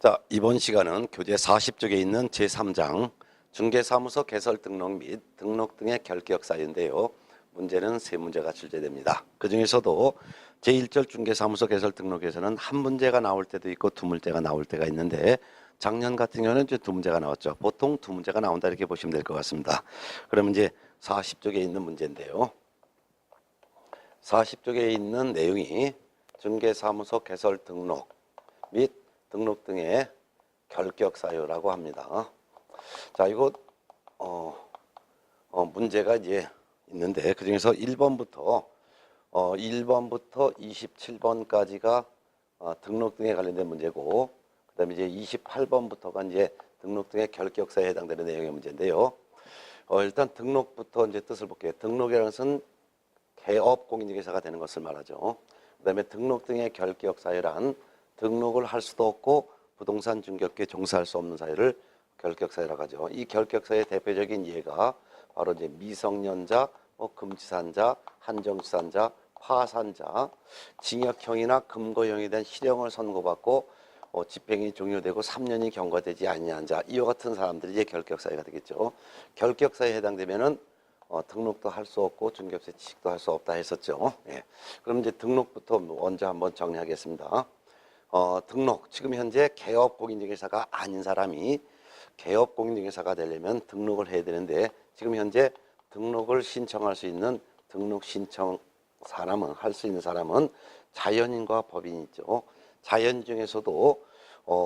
자, 이번 시간은 교재 40쪽에 있는 제3장 중개사무소 개설 등록 및 등록 등의 결격 사유인데요. 문제는 세 문제가 출제됩니다. 그 중에서도 제1절 중개사무소 개설 등록에서는 한 문제가 나올 때도 있고 두 문제가 나올 때가 있는데 작년 같은 경우는 이제 두 문제가 나왔죠. 보통 두 문제가 나온다 이렇게 보시면 될 것 같습니다. 그러면 이제 40쪽에 있는 문제인데요. 40쪽에 있는 내용이 중개사무소 개설 등록 및 등록 등의 결격 사유라고 합니다. 자, 이거 문제가 이제 있는데 그 중에서 1번부터 27번까지가 등록 등에 관련된 문제고, 그다음에 이제 28번부터가 이제 등록 등의 결격 사유에 해당되는 내용의 문제인데요. 일단 등록부터 이제 뜻을 볼게요. 등록이라는 것은 개업 공인중개사가 되는 것을 말하죠. 그다음에 등록 등의 결격 사유란 등록을 할 수도 없고 부동산 중개업계에 종사할 수 없는 사유를 결격 사유라고 하죠. 이 결격 사유의 대표적인 예가 바로 이제 미성년자, 금지산자, 한정지산자, 파산자, 징역형이나 금고형에 대한 실형을 선고받고 집행이 종료되고 3년이 경과되지 아니한 자, 이와 같은 사람들이 이제 결격 사유가 되겠죠. 결격 사유에 해당되면은 등록도 할 수 없고 중개업체 취직도 할 수 없다 했었죠. 예. 그럼 이제 등록부터 먼저 한번 정리하겠습니다. 등록, 지금 현재 개업 공인중개사가 아닌 사람이 개업 공인중개사가 되려면 등록을 해야 되는데, 지금 현재 등록을 신청할 수 있는 등록 신청 사람은, 할 수 있는 사람은 자연인과 법인이 있죠. 자연 중에서도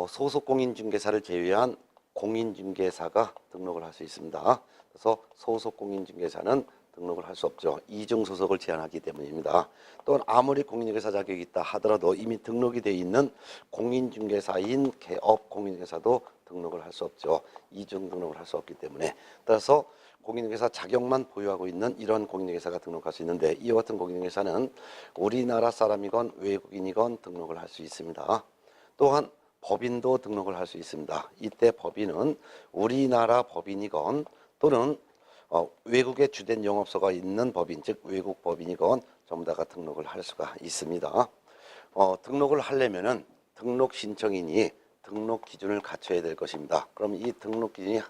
소속 공인중개사를 제외한 공인중개사가 등록을 할 수 있습니다. 그래서 소속 공인중개사는 등록을 할 수 없죠. 이중 소속을 제한하기 때문입니다. 또한 아무리 공인중개사 자격이 있다 하더라도 이미 등록이 되어 있는 공인중개사인 개업 공인중개사도 등록을 할 수 없죠. 이중 등록을 할 수 없기 때문에. 따라서 공인중개사 자격만 보유하고 있는 이런 공인중개사가 등록할 수 있는데, 이와 같은 공인중개사는 우리나라 사람이건 외국인이건 등록을 할 수 있습니다. 또한 법인도 등록을 할 수 있습니다. 이때 법인은 우리나라 법인이건 또는 외국에 주된 영업소가 있는 법인, 즉 외국 법인이건 전부 다가 등록을 할 수가 있습니다. 등록을 하려면은 등록 신청인이 등록 기준을 갖춰야 될 것입니다. 그럼 이 등록 기준이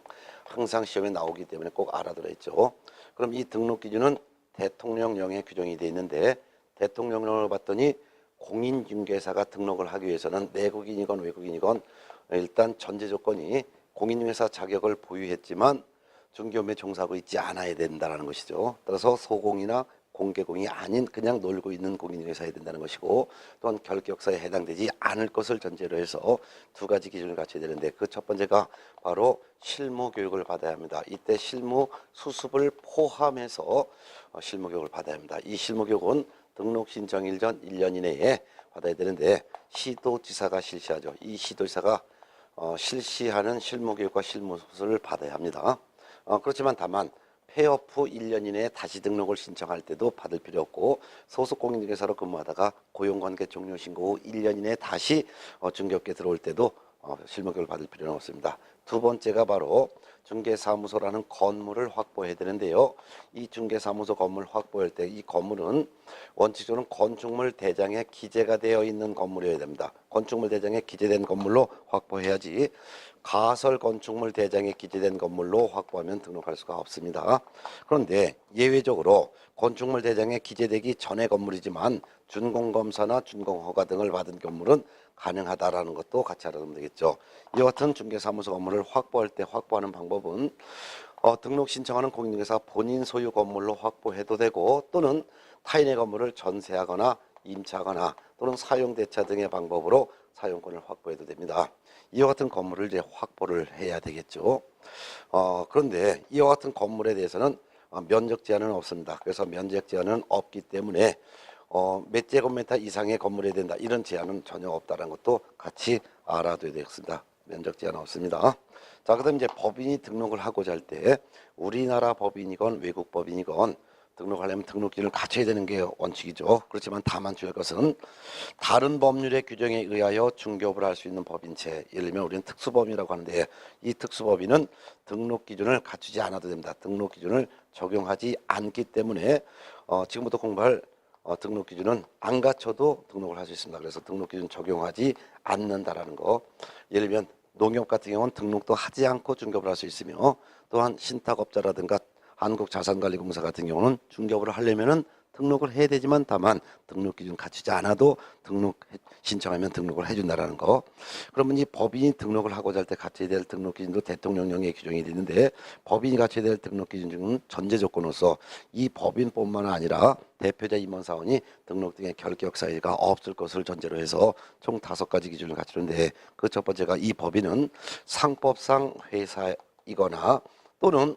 항상 시험에 나오기 때문에 꼭 알아둬야 있죠. 그럼 이 등록 기준은 대통령령에 규정이 되어 있는데, 대통령령을 봤더니 공인중개사가 등록을 하기 위해서는 내국인이건 외국인이건 일단 전제 조건이 공인중개사 자격을 보유했지만 중개업에 종사하고 있지 않아야 된다는 것이죠. 따라서 소공이나 공개공이 아닌 그냥 놀고 있는 공인중개사여야 된다는 것이고, 또한 결격사에 해당되지 않을 것을 전제로 해서 두 가지 기준을 갖춰야 되는데, 그 첫 번째가 바로 실무 교육을 받아야 합니다. 이때 실무 수습을 포함해서 실무 교육을 받아야 합니다. 이 실무 교육은 등록 신청일 전 1년 이내에 받아야 되는데 시도지사가 실시하죠. 이 시도지사가 실시하는 실무 교육과 실무 수습을 받아야 합니다. 그렇지만 다만 폐업 후 1년 이내에 다시 등록을 신청할 때도 받을 필요 없고, 소속 공인중개사로 근무하다가 고용관계 종료 신고 후 1년 이내에 다시 중개업계 들어올 때도 실무교육을 받을 필요는 없습니다. 두 번째가 바로 중개사무소라는 건물을 확보해야 되는데요. 이 중개사무소 건물 확보할 때 이 건물은 원칙적으로는 건축물 대장에 기재가 되어 있는 건물이어야 됩니다. 건축물 대장에 기재된 건물로 확보해야지 가설 건축물 대장에 기재된 건물로 확보하면 등록할 수가 없습니다. 그런데 예외적으로 건축물 대장에 기재되기 전의 건물이지만 준공검사나 준공허가 등을 받은 건물은 가능하다라는 것도 같이 알아두면 되겠죠. 이와 같은 중개사무소 건물을 확보할 때 확보하는 방법은 등록 신청하는 공인중개사가 본인 소유 건물로 확보해도 되고, 또는 타인의 건물을 전세하거나 임차하거나 또는 사용대차 등의 방법으로 사용권을 확보해도 됩니다. 이와 같은 건물을 이제 확보를 해야 되겠죠. 그런데 이와 같은 건물에 대해서는 면적 제한은 없습니다. 그래서 면적 제한은 없기 때문에 몇 제곱미터 이상의 건물이 된다, 이런 제한은 전혀 없다는 것도 같이 알아둬야 되겠습니다. 면적 제한 없습니다. 자, 그다음 이제 법인이 등록을 하고자 할 때 우리나라 법인이건 외국 법인이건 등록하려면 등록 기준을 갖춰야 되는 게 원칙이죠. 그렇지만 다만 주의할 것은 다른 법률의 규정에 의하여 중개업을 할 수 있는 법인체, 예를 들면 우리는 특수법인이라고 하는데 이 특수법인은 등록 기준을 갖추지 않아도 됩니다. 등록 기준을 적용하지 않기 때문에 지금부터 공부할 등록 기준은 안 갖춰도 등록을 할 수 있습니다. 그래서 등록 기준 적용하지 않는다라는 거. 예를 들면 농협 같은 경우는 등록도 하지 않고 중개업을 할 수 있으며, 또한 신탁업자라든가 한국자산관리공사 같은 경우는 중개업을 하려면은 등록을 해야 되지만 다만 등록 기준 갖추지 않아도 등록 신청하면 등록을 해준다라는 거. 그러면 이 법인이 등록을 하고자 할 때 갖춰야 될 등록 기준도 대통령령에 규정이 되어 있는데, 법인이 갖춰야 될 등록 기준 중은 전제 조건으로서 이 법인뿐만 아니라 대표자 임원사원이 등록 등의 결격 사유가 없을 것을 전제로 해서 총 5가지 기준을 갖추는데, 그 첫 번째가 이 법인은 상법상 회사이거나 또는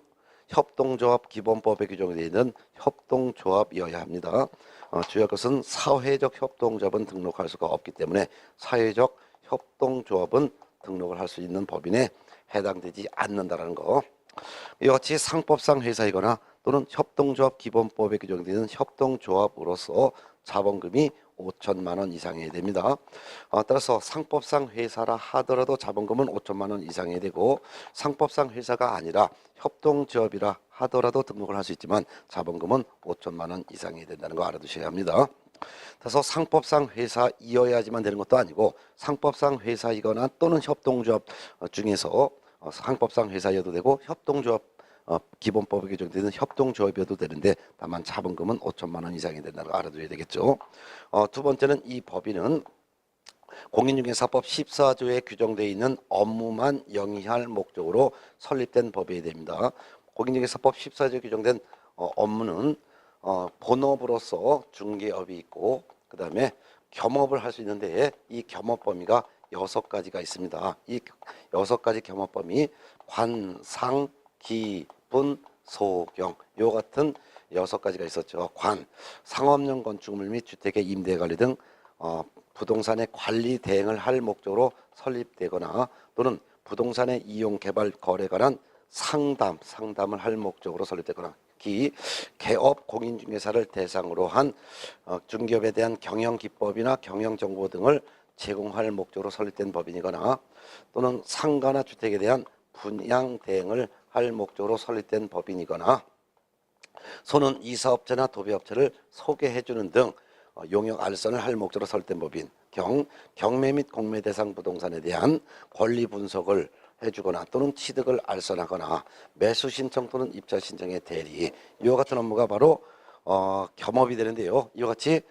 협동조합 기본법에 규정되어 있는 협동조합이어야 합니다. 주요할 것은 사회적 협동조합은 등록할 수가 없기 때문에 사회적 협동조합은 등록을 할 수 있는 법인에 해당되지 않는다는 거. 이와 같이 상법상 회사이거나 또는 협동조합 기본법에 규정되는 협동조합으로서 자본금이 5천만 원 이상해야 됩니다. 따라서 상법상 회사라 하더라도 자본금은 5천만 원 이상해야 되고, 상법상 회사가 아니라 협동조합이라 하더라도 등록을 할 수 있지만 자본금은 5천만 원 이상해야 된다는 거 알아두셔야 합니다. 따라서 상법상 회사이어야지만 되는 것도 아니고, 상법상 회사이거나 또는 협동조합 중에서 상법상 회사여도 되고 협동조합 기본법에 규정되는 협동조합이어도 되는데 다만 자본금은 5천만 원 이상이 된다는 거 알아둬야 되겠죠. 두 번째는 이 법인은 공인중개사법 14조에 규정되어 있는 업무만 영위할 목적으로 설립된 법이어야 됩니다. 공인중개사법 14조에 규정된 업무는 본업으로서 중개업이 있고, 그 다음에 겸업을 할 수 있는데 이 겸업 범위가 6가지가 있습니다. 이 6가지 겸업 범위 관상, 기분, 소경, 요 같은 6가지가 있었죠. 관, 상업용 건축물 및 주택의 임대 관리 등 부동산의 관리 대행을 할 목적으로 설립되거나, 또는 부동산의 이용 개발 거래에 관한 상담을 할 목적으로 설립되거나, 기, 개업 공인중개사를 대상으로 한 중개업에 대한 경영 기법이나 경영 정보 등을 제공할 목적으로 설립된 법인이거나, 또는 상가나 주택에 대한 분양 대행을 할 목적으로 설립된 법인이거나, 소는 이사업체나 도배업체를 소개해주는 등 용역 알선을 할 목적으로 설립된 법인, 경매 및 공매 대상 부동산에 대한 권리 분석을 해주거나 또는 취득을 알선하거나, 매수 신청 또는 입찰 신청의 대리, 이와 같은 업무가 바로 겸업이 되는데요. 이와 같이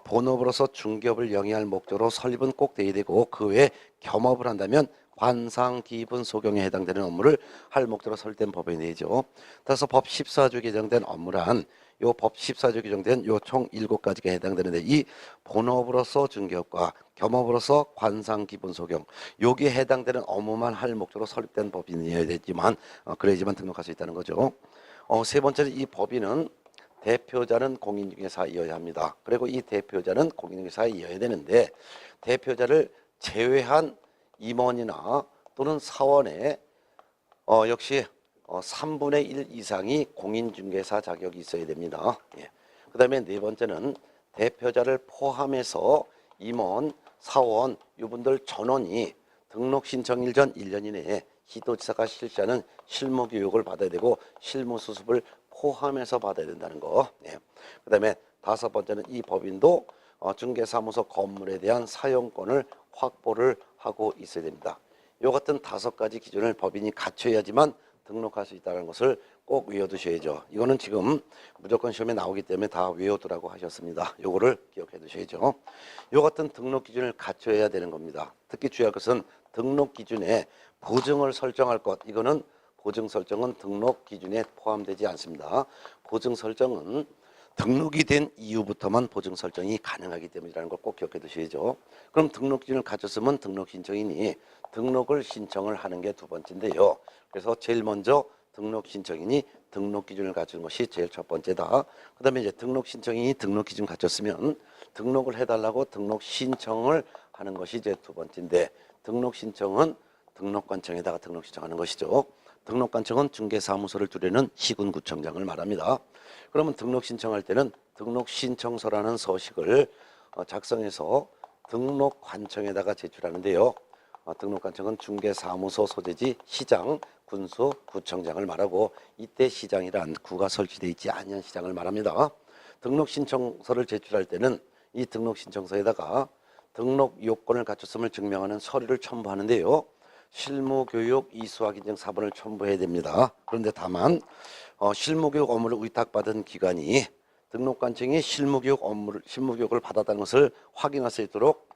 본업으로서 중개업을 영위할 목적으로 설립은 꼭 돼야 되고, 그 외에 겸업을 한다면 관상, 기분, 소경에 해당되는 업무를 할 목적으로 설립된 법인이죠. 따라서 법 14조 개정된 업무란 요 법 14조 규정된 요 총 7가지가 해당되는데, 이 본업으로서 중개업과 겸업으로서 관상, 기분, 소경, 여기에 해당되는 업무만 할 목적으로 설립된 법인이어야 되지만 그래야지만 등록할 수 있다는 거죠. 세 번째는 이 법인은 대표자는 공인중개사이어야 합니다. 그리고 이 대표자는 공인중개사이어야 되는데, 대표자를 제외한 임원이나 또는 사원에 역시 3분의 1 이상이 공인중개사 자격이 있어야 됩니다. 예. 그 다음에 네 번째는 대표자를 포함해서 임원, 사원, 이분들 전원이 등록 신청일 전 1년 이내에 시도지사가 실시하는 실무교육을 받아야 되고 실무수습을 포함해서 받아야 된다는 거. 예. 그 다음에 5번째는 이 법인도 중개사무소 건물에 대한 사용권을 확보를 하고 있어야 됩니다. 요 같은 5가지 기준을 법인이 갖춰야지만 등록할 수 있다는 것을 꼭 외워두셔야죠. 이거는 지금 무조건 시험에 나오기 때문에 다 외워두라고 하셨습니다. 요거를 기억해 두셔야죠. 요 같은 등록 기준을 갖춰야 되는 겁니다. 특히 주의할 것은 등록 기준에 보증을 설정할 것. 이거는 보증 설정은 등록 기준에 포함되지 않습니다. 보증 설정은 등록이 된 이후부터만 보증 설정이 가능하기 때문이라는 걸 꼭 기억해 두셔야죠. 그럼 등록 기준을 갖췄으면 등록 신청인이 등록을 신청을 하는 게 2번째인데요. 그래서 제일 먼저 등록 신청인이 등록 기준을 갖춘 것이 제일 첫 번째다. 그 다음에 이제 등록 신청인이 등록 기준 갖췄으면 등록을 해달라고 등록 신청을 하는 것이 이제 2번째인데, 등록 신청은 등록관청에다가 등록 신청하는 것이죠. 등록관청은 중개사무소를 두려는 시군구청장을 말합니다. 그러면 등록 신청할 때는 등록 신청서라는 서식을 작성해서 등록관청에다가 제출하는데요. 등록관청은 중개사무소 소재지 시장, 군수, 구청장을 말하고, 이때 시장이란 구가 설치되어 있지 않은 시장을 말합니다. 등록 신청서를 제출할 때는 이 등록 신청서에다가 등록 요건을 갖췄음을 증명하는 서류를 첨부하는데요. 실무교육 이수학 인증 사본을 첨부해야 됩니다. 그런데 다만 실무교육 업무를 위탁받은 기관이 등록관청이 실무교육을 받았다는 것을 확인할 수 있도록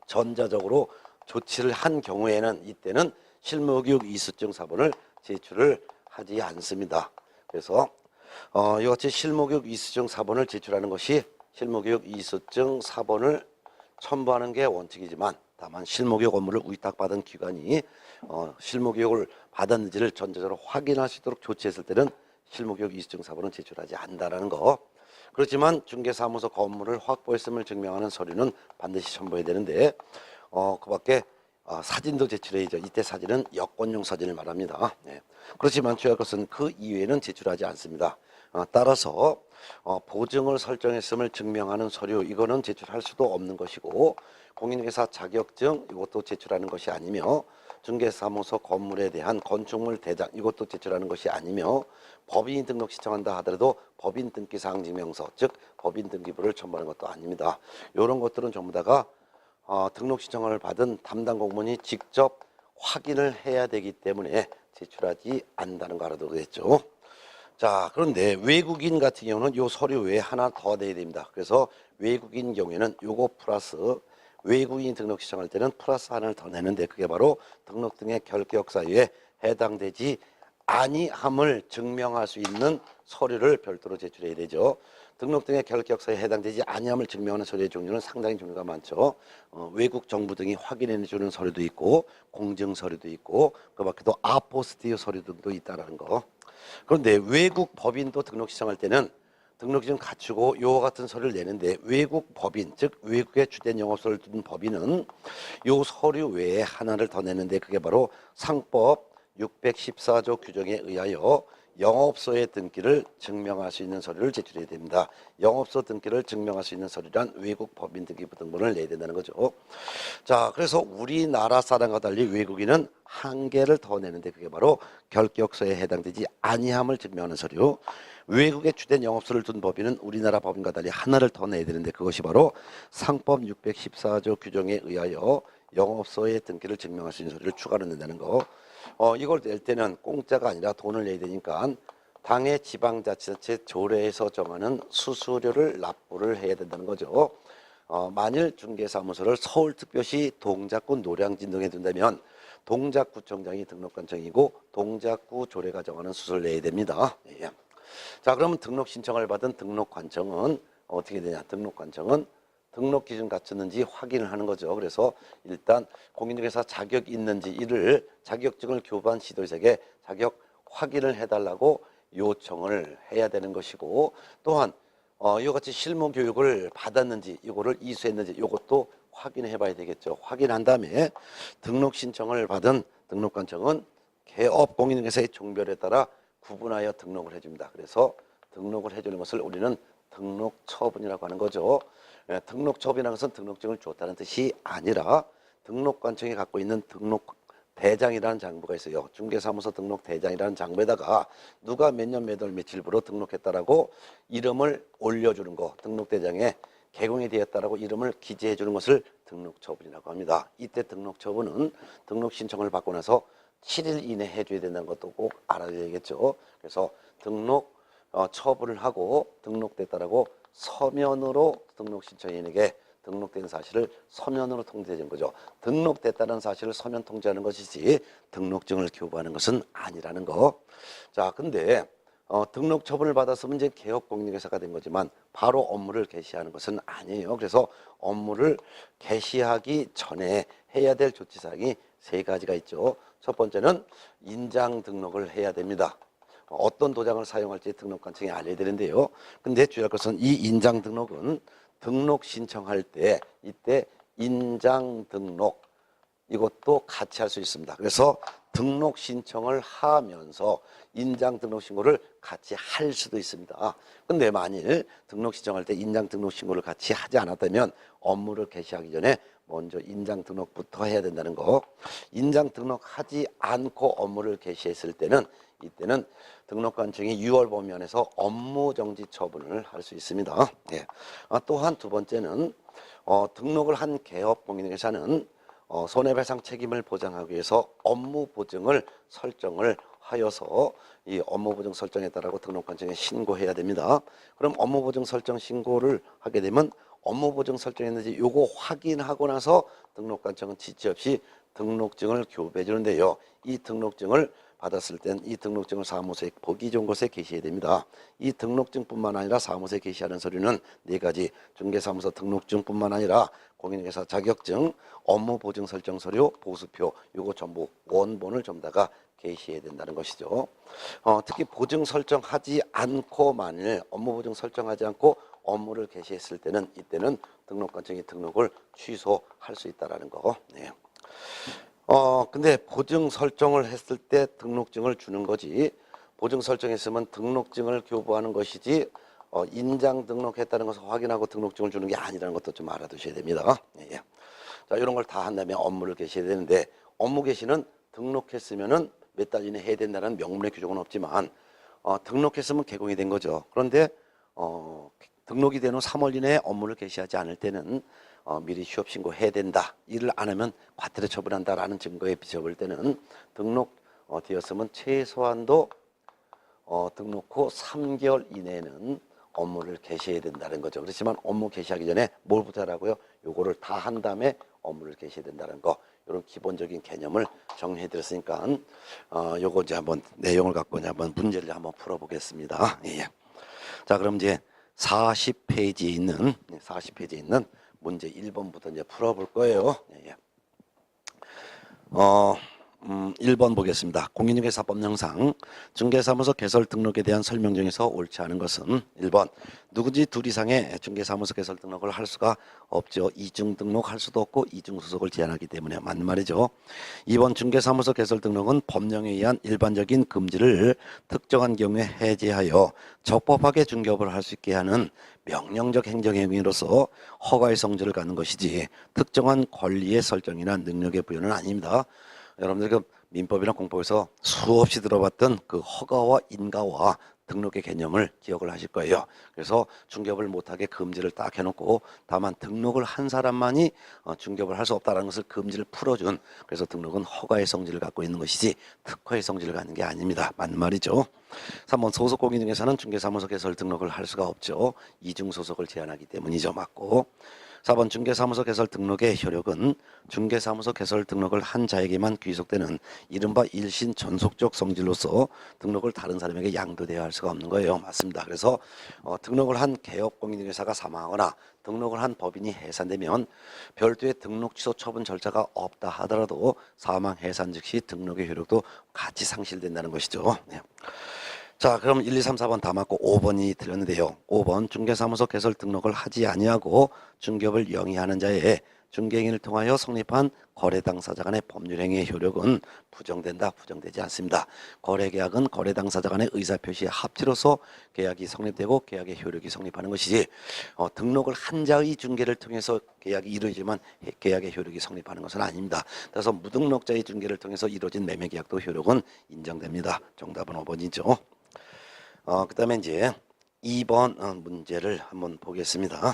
전자적으로 조치를 한 경우에는 이때는 실무교육 이수증 사본을 제출을 하지 않습니다. 그래서 이같이 실무교육 이수증 사본을 제출하는 것이 실무교육 이수증 사본을 첨부하는 게 원칙이지만 다만 실무교육 업무를 위탁받은 기관이 실무교육을 받았는지를 전자적으로 확인할 수 있도록 조치했을 때는 실무교육 이수증 사본은 제출하지 않는다는 거. 그렇지만 중개사무소 건물을 확보했음을 증명하는 서류는 반드시 첨부해야 되는데 그 밖에 사진도 제출해야죠. 이때 사진은 여권용 사진을 말합니다. 네. 그렇지만 주의할 것은 그 이외에는 제출하지 않습니다. 따라서 보증을 설정했음을 증명하는 서류 이거는 제출할 수도 없는 것이고 공인중개사 자격증 이것도 제출하는 것이 아니며 중개사무소 건물에 대한 건축물 대장 이것도 제출하는 것이 아니며 법인이 등록 신청한다 하더라도 법인 등기사항 증명서 즉 법인 등기부를 첨부하는 것도 아닙니다. 이런 것들은 전부 다가 등록 신청을 받은 담당 공무원이 직접 확인을 해야 되기 때문에 제출하지 않는다는 거 알아두겠죠. 자, 그런데 외국인 같은 경우는 요 서류 외에 하나 더 내야 됩니다. 그래서 외국인 경우에는 요거 플러스 외국인 등록 신청할 때는 플러스 하나를 더 내는데 그게 바로 등록 등의 결격 사유에 해당되지 아니함을 증명할 수 있는 서류를 별도로 제출해야 되죠. 등록 등의 결격 사유에 해당되지 아니함을 증명하는 서류의 종류는 상당히 종류가 많죠. 외국 정부 등이 확인해 주는 서류도 있고 공증 서류도 있고 그 밖에도 아포스티어 서류 등도 있다는 거. 그런데 외국 법인도 등록 신청할 때는 등록증 갖추고 요와 같은 서류를 내는데 외국 법인 즉 외국에 주된 영업소를 둔 법인은 요 서류 외에 하나를 더 내는데 그게 바로 상법 614조 규정에 의하여 영업소의 등기를 증명할 수 있는 서류를 제출해야 됩니다. 영업소 등기를 증명할 수 있는 서류란 외국 법인 등기부 등본을 내야 된다는 거죠. 자, 그래서 우리나라 사람과 달리 외국인은 한 개를 더 내는데 그게 바로 결격서에 해당되지 아니함을 증명하는 서류. 외국에 주된 영업소를 둔 법인은 우리나라 법인과 달리 하나를 더 내야 되는데 그것이 바로 상법 614조 규정에 의하여 영업소의 등기를 증명할 수 있는 서류를 추가로 낸다는 거. 이걸 낼 때는 공짜가 아니라 돈을 내야 되니까 당의 지방자치단체 조례에서 정하는 수수료를 납부를 해야 된다는 거죠. 만일 중개사무소를 서울특별시 동작구 노량진 등에 둔다면 동작구청장이 등록관청이고 동작구 조례가 정하는 수수료를 내야 됩니다. 예. 자, 그러면 등록 신청을 받은 등록관청은 어떻게 되냐? 등록관청은 등록 기준 갖췄는지 확인을 하는 거죠. 그래서 일단 공인중개사 자격 있는지 이를 자격증을 교부한 지도자에게 자격 확인을 해달라고 요청을 해야 되는 것이고 또한 이와 같이 실무 교육을 받았는지 이거를 이수했는지 이것도 확인해 봐야 되겠죠. 확인한 다음에 등록 신청을 받은 등록관청은 개업 공인중개사의 종별에 따라 구분하여 등록을 해줍니다. 그래서 등록을 해주는 것을 우리는 등록처분이라고 하는 거죠. 등록처분이라는 것은 등록증을 줬다는 뜻이 아니라 등록관청이 갖고 있는 등록대장이라는 장부가 있어요. 중개사무소 등록대장이라는 장부에다가 누가 몇 년 몇 월 며칠부로 등록했다라고 이름을 올려주는 거, 등록대장에 개공이 되었다라고 이름을 기재해 주는 것을 등록처분이라고 합니다. 이때 등록처분은 등록 신청을 받고 나서 7일 이내 해줘야 된다는 것도 꼭 알아야겠죠. 그래서 등록 처분을 하고 등록됐다라고 서면으로 등록 신청인에게 등록된 사실을 서면으로 통지해 준 거죠. 등록됐다는 사실을 서면 통지하는 것이지 등록증을 교부하는 것은 아니라는 거. 자, 근데 등록 처분을 받았으면 이제 개업 공인중개사가 된 거지만 바로 업무를 개시하는 것은 아니에요. 그래서 업무를 개시하기 전에 해야 될 조치사항이 세 가지가 있죠. 첫 번째는 인장 등록을 해야 됩니다. 어떤 도장을 사용할지 등록관청이 알려야 되는데요. 근데 주의할 것은 이 인장 등록은 등록 신청할 때 이때 인장 등록 이것도 같이 할 수 있습니다. 그래서 등록 신청을 하면서 인장 등록 신고를 같이 할 수도 있습니다. 근데 만일 등록 신청할 때 인장 등록 신고를 같이 하지 않았다면 업무를 개시하기 전에 먼저 인장 등록부터 해야 된다는 거. 인장 등록하지 않고 업무를 개시했을 때는 이때는 등록관청이 6월 범위안에서 업무정지 처분을 할 수 있습니다. 예. 또한 두 번째는 등록을 한 개업 공인중개사는 손해배상 책임을 보장하기 위해서 업무보증을 설정을 하여서 이 업무보증 설정에 따라 등록관청에 신고해야 됩니다. 그럼 업무보증 설정 신고를 하게 되면 업무보증 설정했는지 요거 확인하고 나서 등록관청은 지체 없이 등록증을 교부해 주는데요. 이 등록증을 받았을 땐 이 등록증을 사무소에 보기 좋은 곳에 게시해야 됩니다. 이 등록증뿐만 아니라 사무소에 게시하는 서류는 네 가지, 중개사무소 등록증뿐만 아니라 공인중개사 자격증, 업무보증 설정 서류, 보수표, 요거 전부 원본을 좀 다가 게시해야 된다는 것이죠. 특히 보증 설정하지 않고 만일 업무보증 설정하지 않고 업무를 개시했을 때는 이때는 등록관청이 등록을 취소할 수 있다라는 거. 네. 근데 보증 설정을 했을 때 등록증을 주는 거지, 보증 설정했으면 등록증을 교부하는 것이지 인장 등록했다는 것을 확인하고 등록증을 주는 게 아니라는 것도 좀 알아두셔야 됩니다. 예. 자, 이런 걸 다 한 다음에 업무를 개시해야 되는데, 업무 개시는 등록했으면은 몇 달 이내 해야 된다는 명문의 규정은 없지만 등록했으면 개공이 된 거죠. 그런데 등록이 된 후 3월 이내에 업무를 개시하지 않을 때는 미리 휴업 신고해야 된다. 일을 안 하면 과태료 처분한다라는 증거에 비춰볼 때는 등록 되었으면 최소한도 등록 후 3개월 이내에는 업무를 개시해야 된다는 거죠. 그렇지만 업무 개시하기 전에 뭘부터 하라고요? 요거를 다 한 다음에 업무를 개시해야 된다는 거, 이런 기본적인 개념을 정리해 드렸으니까 요거 이제 한번 내용을 갖고 이제 한번 문제를 한번 풀어보겠습니다. 예. 자, 그럼 이제 40페이지에 있는 문제 1번부터 이제 풀어볼 거예요. 예. 1번 보겠습니다. 공인중개사법령상 중개사무소 개설 등록에 대한 설명 중에서 옳지 않은 것은 1번 누구든지 둘 이상의 중개사무소 개설 등록을 할 수가 없죠. 이중 등록할 수도 없고 이중 소속을 제한하기 때문에 맞는 말이죠. 2번 중개사무소 개설 등록은 법령에 의한 일반적인 금지를 특정한 경우에 해제하여 적법하게 중개업을 할 수 있게 하는 명령적 행정행위로서 허가의 성질을 갖는 것이지 특정한 권리의 설정이나 능력의 부여는 아닙니다. 여러분들 그 민법이나 공법에서 수없이 들어봤던 그 허가와 인가와 등록의 개념을 기억을 하실 거예요. 그래서 중개업을 못하게 금지를 딱 해놓고 다만 등록을 한 사람만이 중개업을 할 수 없다는 것을 금지를 풀어준, 그래서 등록은 허가의 성질을 갖고 있는 것이지 특허의 성질을 갖는 게 아닙니다. 맞는 말이죠. 3번 소속공인중개사는 중개사무소 개설 등록을 할 수가 없죠. 이중소속을 제한하기 때문이죠. 맞고. 4번 중개사무소 개설 등록의 효력은 중개사무소 개설 등록을 한 자에게만 귀속되는 이른바 일신 전속적 성질로서 등록을 다른 사람에게 양도되어야 할 수가 없는 거예요. 맞습니다. 그래서 등록을 한 개업 공인중개사가 사망하거나 등록을 한 법인이 해산되면 별도의 등록 취소 처분 절차가 없다 하더라도 사망 해산 즉시 등록의 효력도 같이 상실된다는 것이죠. 네. 자, 그럼 1, 2, 3, 4번 다 맞고 5번이 틀렸는데요. 5번 중개사무소 개설 등록을 하지 아니하고 중개업을 영위하는 자의 중개행위를 통하여 성립한 거래 당사자 간의 법률행위의 효력은 부정된다, 부정되지 않습니다. 거래계약은 거래 당사자 간의 의사표시의 합치로서 계약이 성립되고 계약의 효력이 성립하는 것이지 등록을 한 자의 중개를 통해서 계약이 이루어지만 계약의 효력이 성립하는 것은 아닙니다. 따라서 무등록자의 중개를 통해서 이루어진 매매계약도 효력은 인정됩니다. 정답은 5번이죠. 그 다음에 이제 2번 문제를 한번 보겠습니다.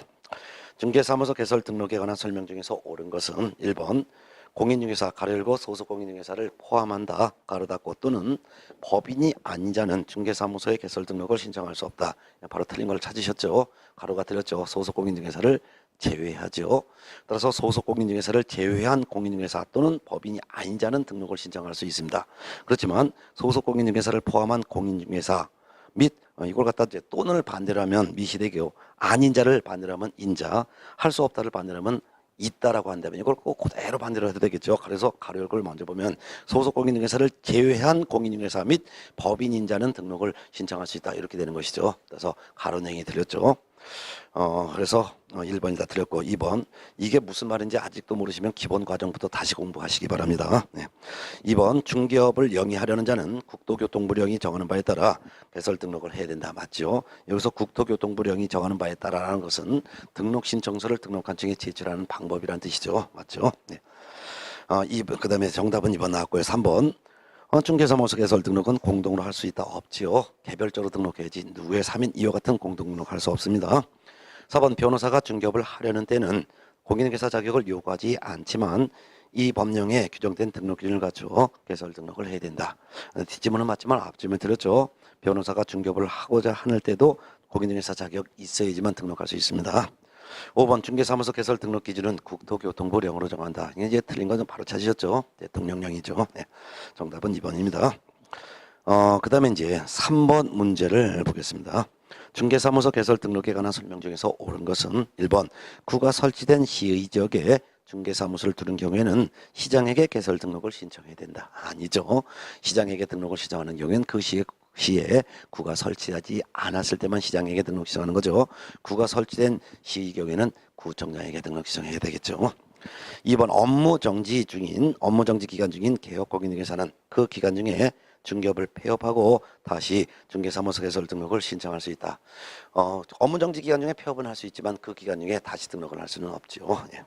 중개사무소 개설 등록에 관한 설명 중에서 옳은 것은 1번 공인중개사 가로열고 소속공인중개사를 포함한다 가로 닫고 또는 법인이 아닌 자는 중개사무소의 개설 등록을 신청할 수 없다. 바로 틀린 걸 찾으셨죠. 가로가 틀렸죠. 소속공인중개사를 제외하죠. 따라서 소속공인중개사를 제외한 공인중개사 또는 법인이 아닌 자는 등록을 신청할 수 있습니다. 그렇지만 소속공인중개사를 포함한 공인중개사 및 이걸 갖다 이제 또는을 반대로 하면 미시 되고 아닌 자를 반대로 하면 인자, 할 수 없다를 반대로 하면 있다라고 한다면 이걸 꼭 그대로 반대로 해도 되겠죠. 그래서 가로 열고를 먼저 보면 소속 공인중개사를 제외한 공인중개사 및 법인인자는 등록을 신청할 수 있다 이렇게 되는 것이죠. 그래서 가로냉이 틀렸죠. 그래서 1번이 다 틀렸고 2번 이게 무슨 말인지 아직도 모르시면 기본 과정부터 다시 공부하시기 바랍니다. 네. 2번 중개업을 영위하려는 자는 국토교통부령이 정하는 바에 따라 개설 등록을 해야 된다. 맞죠? 여기서 국토교통부령이 정하는 바에 따라라는 것은 등록 신청서를 등록관청에 제출하는 방법이라는 뜻이죠. 맞죠? 네. 그 다음에 정답은 2번 나왔고요. 3번 중개사무소 개설 등록은 공동으로 할 수 있다 없지요. 개별적으로 등록해야지 누구의 3인 이와 같은 공동 등록할 수 없습니다. 4번 변호사가 중개업을 하려는 때는 공인회계사 자격을 요구하지 않지만 이 법령에 규정된 등록 기준을 갖추어 개설 등록을 해야 된다. 뒷지문은 맞지만 앞지문에 들었죠. 변호사가 중개업을 하고자 하는 때도 공인회계사 자격 있어야지만 등록할 수 있습니다. 5번 중개사무소 개설 등록 기준은 국토교통부령으로 정한다. 이제 틀린 건 바로 찾으셨죠? 대통령령이죠. 네. 정답은 2번입니다. 그 다음에 이제 3번 문제를 보겠습니다. 중개사무소 개설 등록에 관한 설명 중에서 옳은 것은 1번 구가 설치된 시의 지역에 중개사무소를 두는 경우에는 시장에게 개설 등록을 신청해야 된다. 아니죠. 시장에게 등록을 신청하는 경우에는 그 시에 구가 설치하지 않았을 때만 시장에게 등록 신청하는 거죠. 구가 설치된 시의 경우에는 구청장에게 등록 신청해야 되겠죠. 2번 업무 정지 기간 중인 개업공인회계사는 그 기간 중에 중개업을 폐업하고 다시 중개사무소 개설 등록을 신청할 수 있다. 업무 정지 기간 중에 폐업은 할 수 있지만 그 기간 중에 다시 등록을 할 수는 없죠. 예.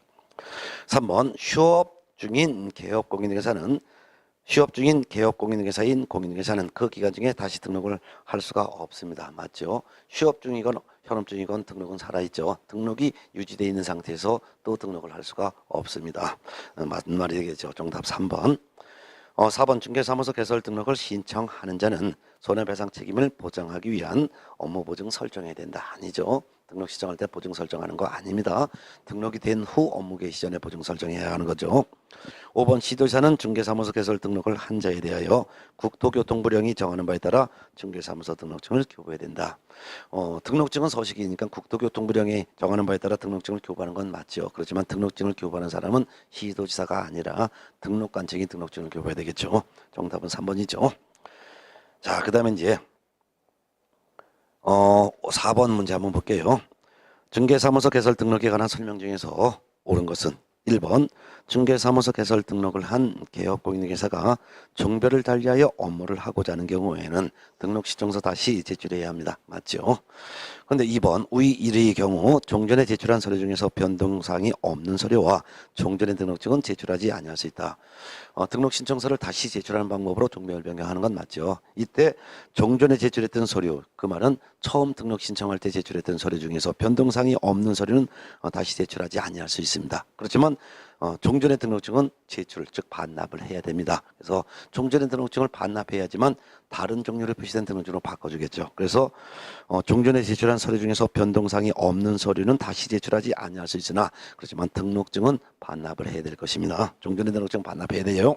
3번 휴업 중인 개업공인회계사인 공인회계사는 그 기간 중에 다시 등록을 할 수가 없습니다. 맞죠? 휴업 중이건 현업 중이건 등록은 살아있죠. 등록이 유지되어 있는 상태에서 또 등록을 할 수가 없습니다. 맞는 말이 되겠죠. 정답 3번. 4번 중개사무소 개설 등록을 신청하는 자는 손해배상 책임을 보장하기 위한 업무 보증 설정해야 된다. 아니죠. 등록 신청할 때 보증 설정하는 거 아닙니다. 등록이 된 후 업무 개시 전에 보증 설정해야 하는 거죠. 5번 시도지사는 중개사무소 개설 등록을 한 자에 대하여 국토교통부령이 정하는 바에 따라 중개사무소 등록증을 교부해야 된다. 등록증은 서식이니까 국토교통부령이 정하는 바에 따라 등록증을 교부하는 건 맞죠. 그렇지만 등록증을 교부하는 사람은 시도지사가 아니라 등록관청이 등록증을 교부해야 되겠죠. 정답은 3번이죠. 자, 그 다음에 이제 4번 문제 한번 볼게요. 중개사무소 개설 등록에 관한 설명 중에서 옳은 것은 1번 중개사무소 개설 등록을 한 개업공인회계사가 종별을 달리하여 업무를 하고자 하는 경우에는 등록신청서 다시 제출해야 합니다. 맞죠? 그런데 2번 위 1의 경우 종전에 제출한 서류 중에서 변동사항이 없는 서류와 종전의 등록증은 제출하지 아니할 수 있다. 등록신청서를 다시 제출하는 방법으로 종별을 변경하는 건 맞죠. 이때 종전에 제출했던 서류, 그 말은 처음 등록신청할 때 제출했던 서류 중에서 변동사항이 없는 서류는 다시 제출하지 아니할 수 있습니다. 그렇지만 종전의 등록증은 제출, 즉 반납을 해야 됩니다. 그래서 종전의 등록증을 반납해야지만 다른 종류로 표시된 등록증으로 바꿔주겠죠. 그래서 종전에 제출한 서류 중에서 변동사항이 없는 서류는 다시 제출하지 아니할 수 있으나 그렇지만 등록증은 반납을 해야 될 것입니다. 종전의 등록증 반납해야 돼요.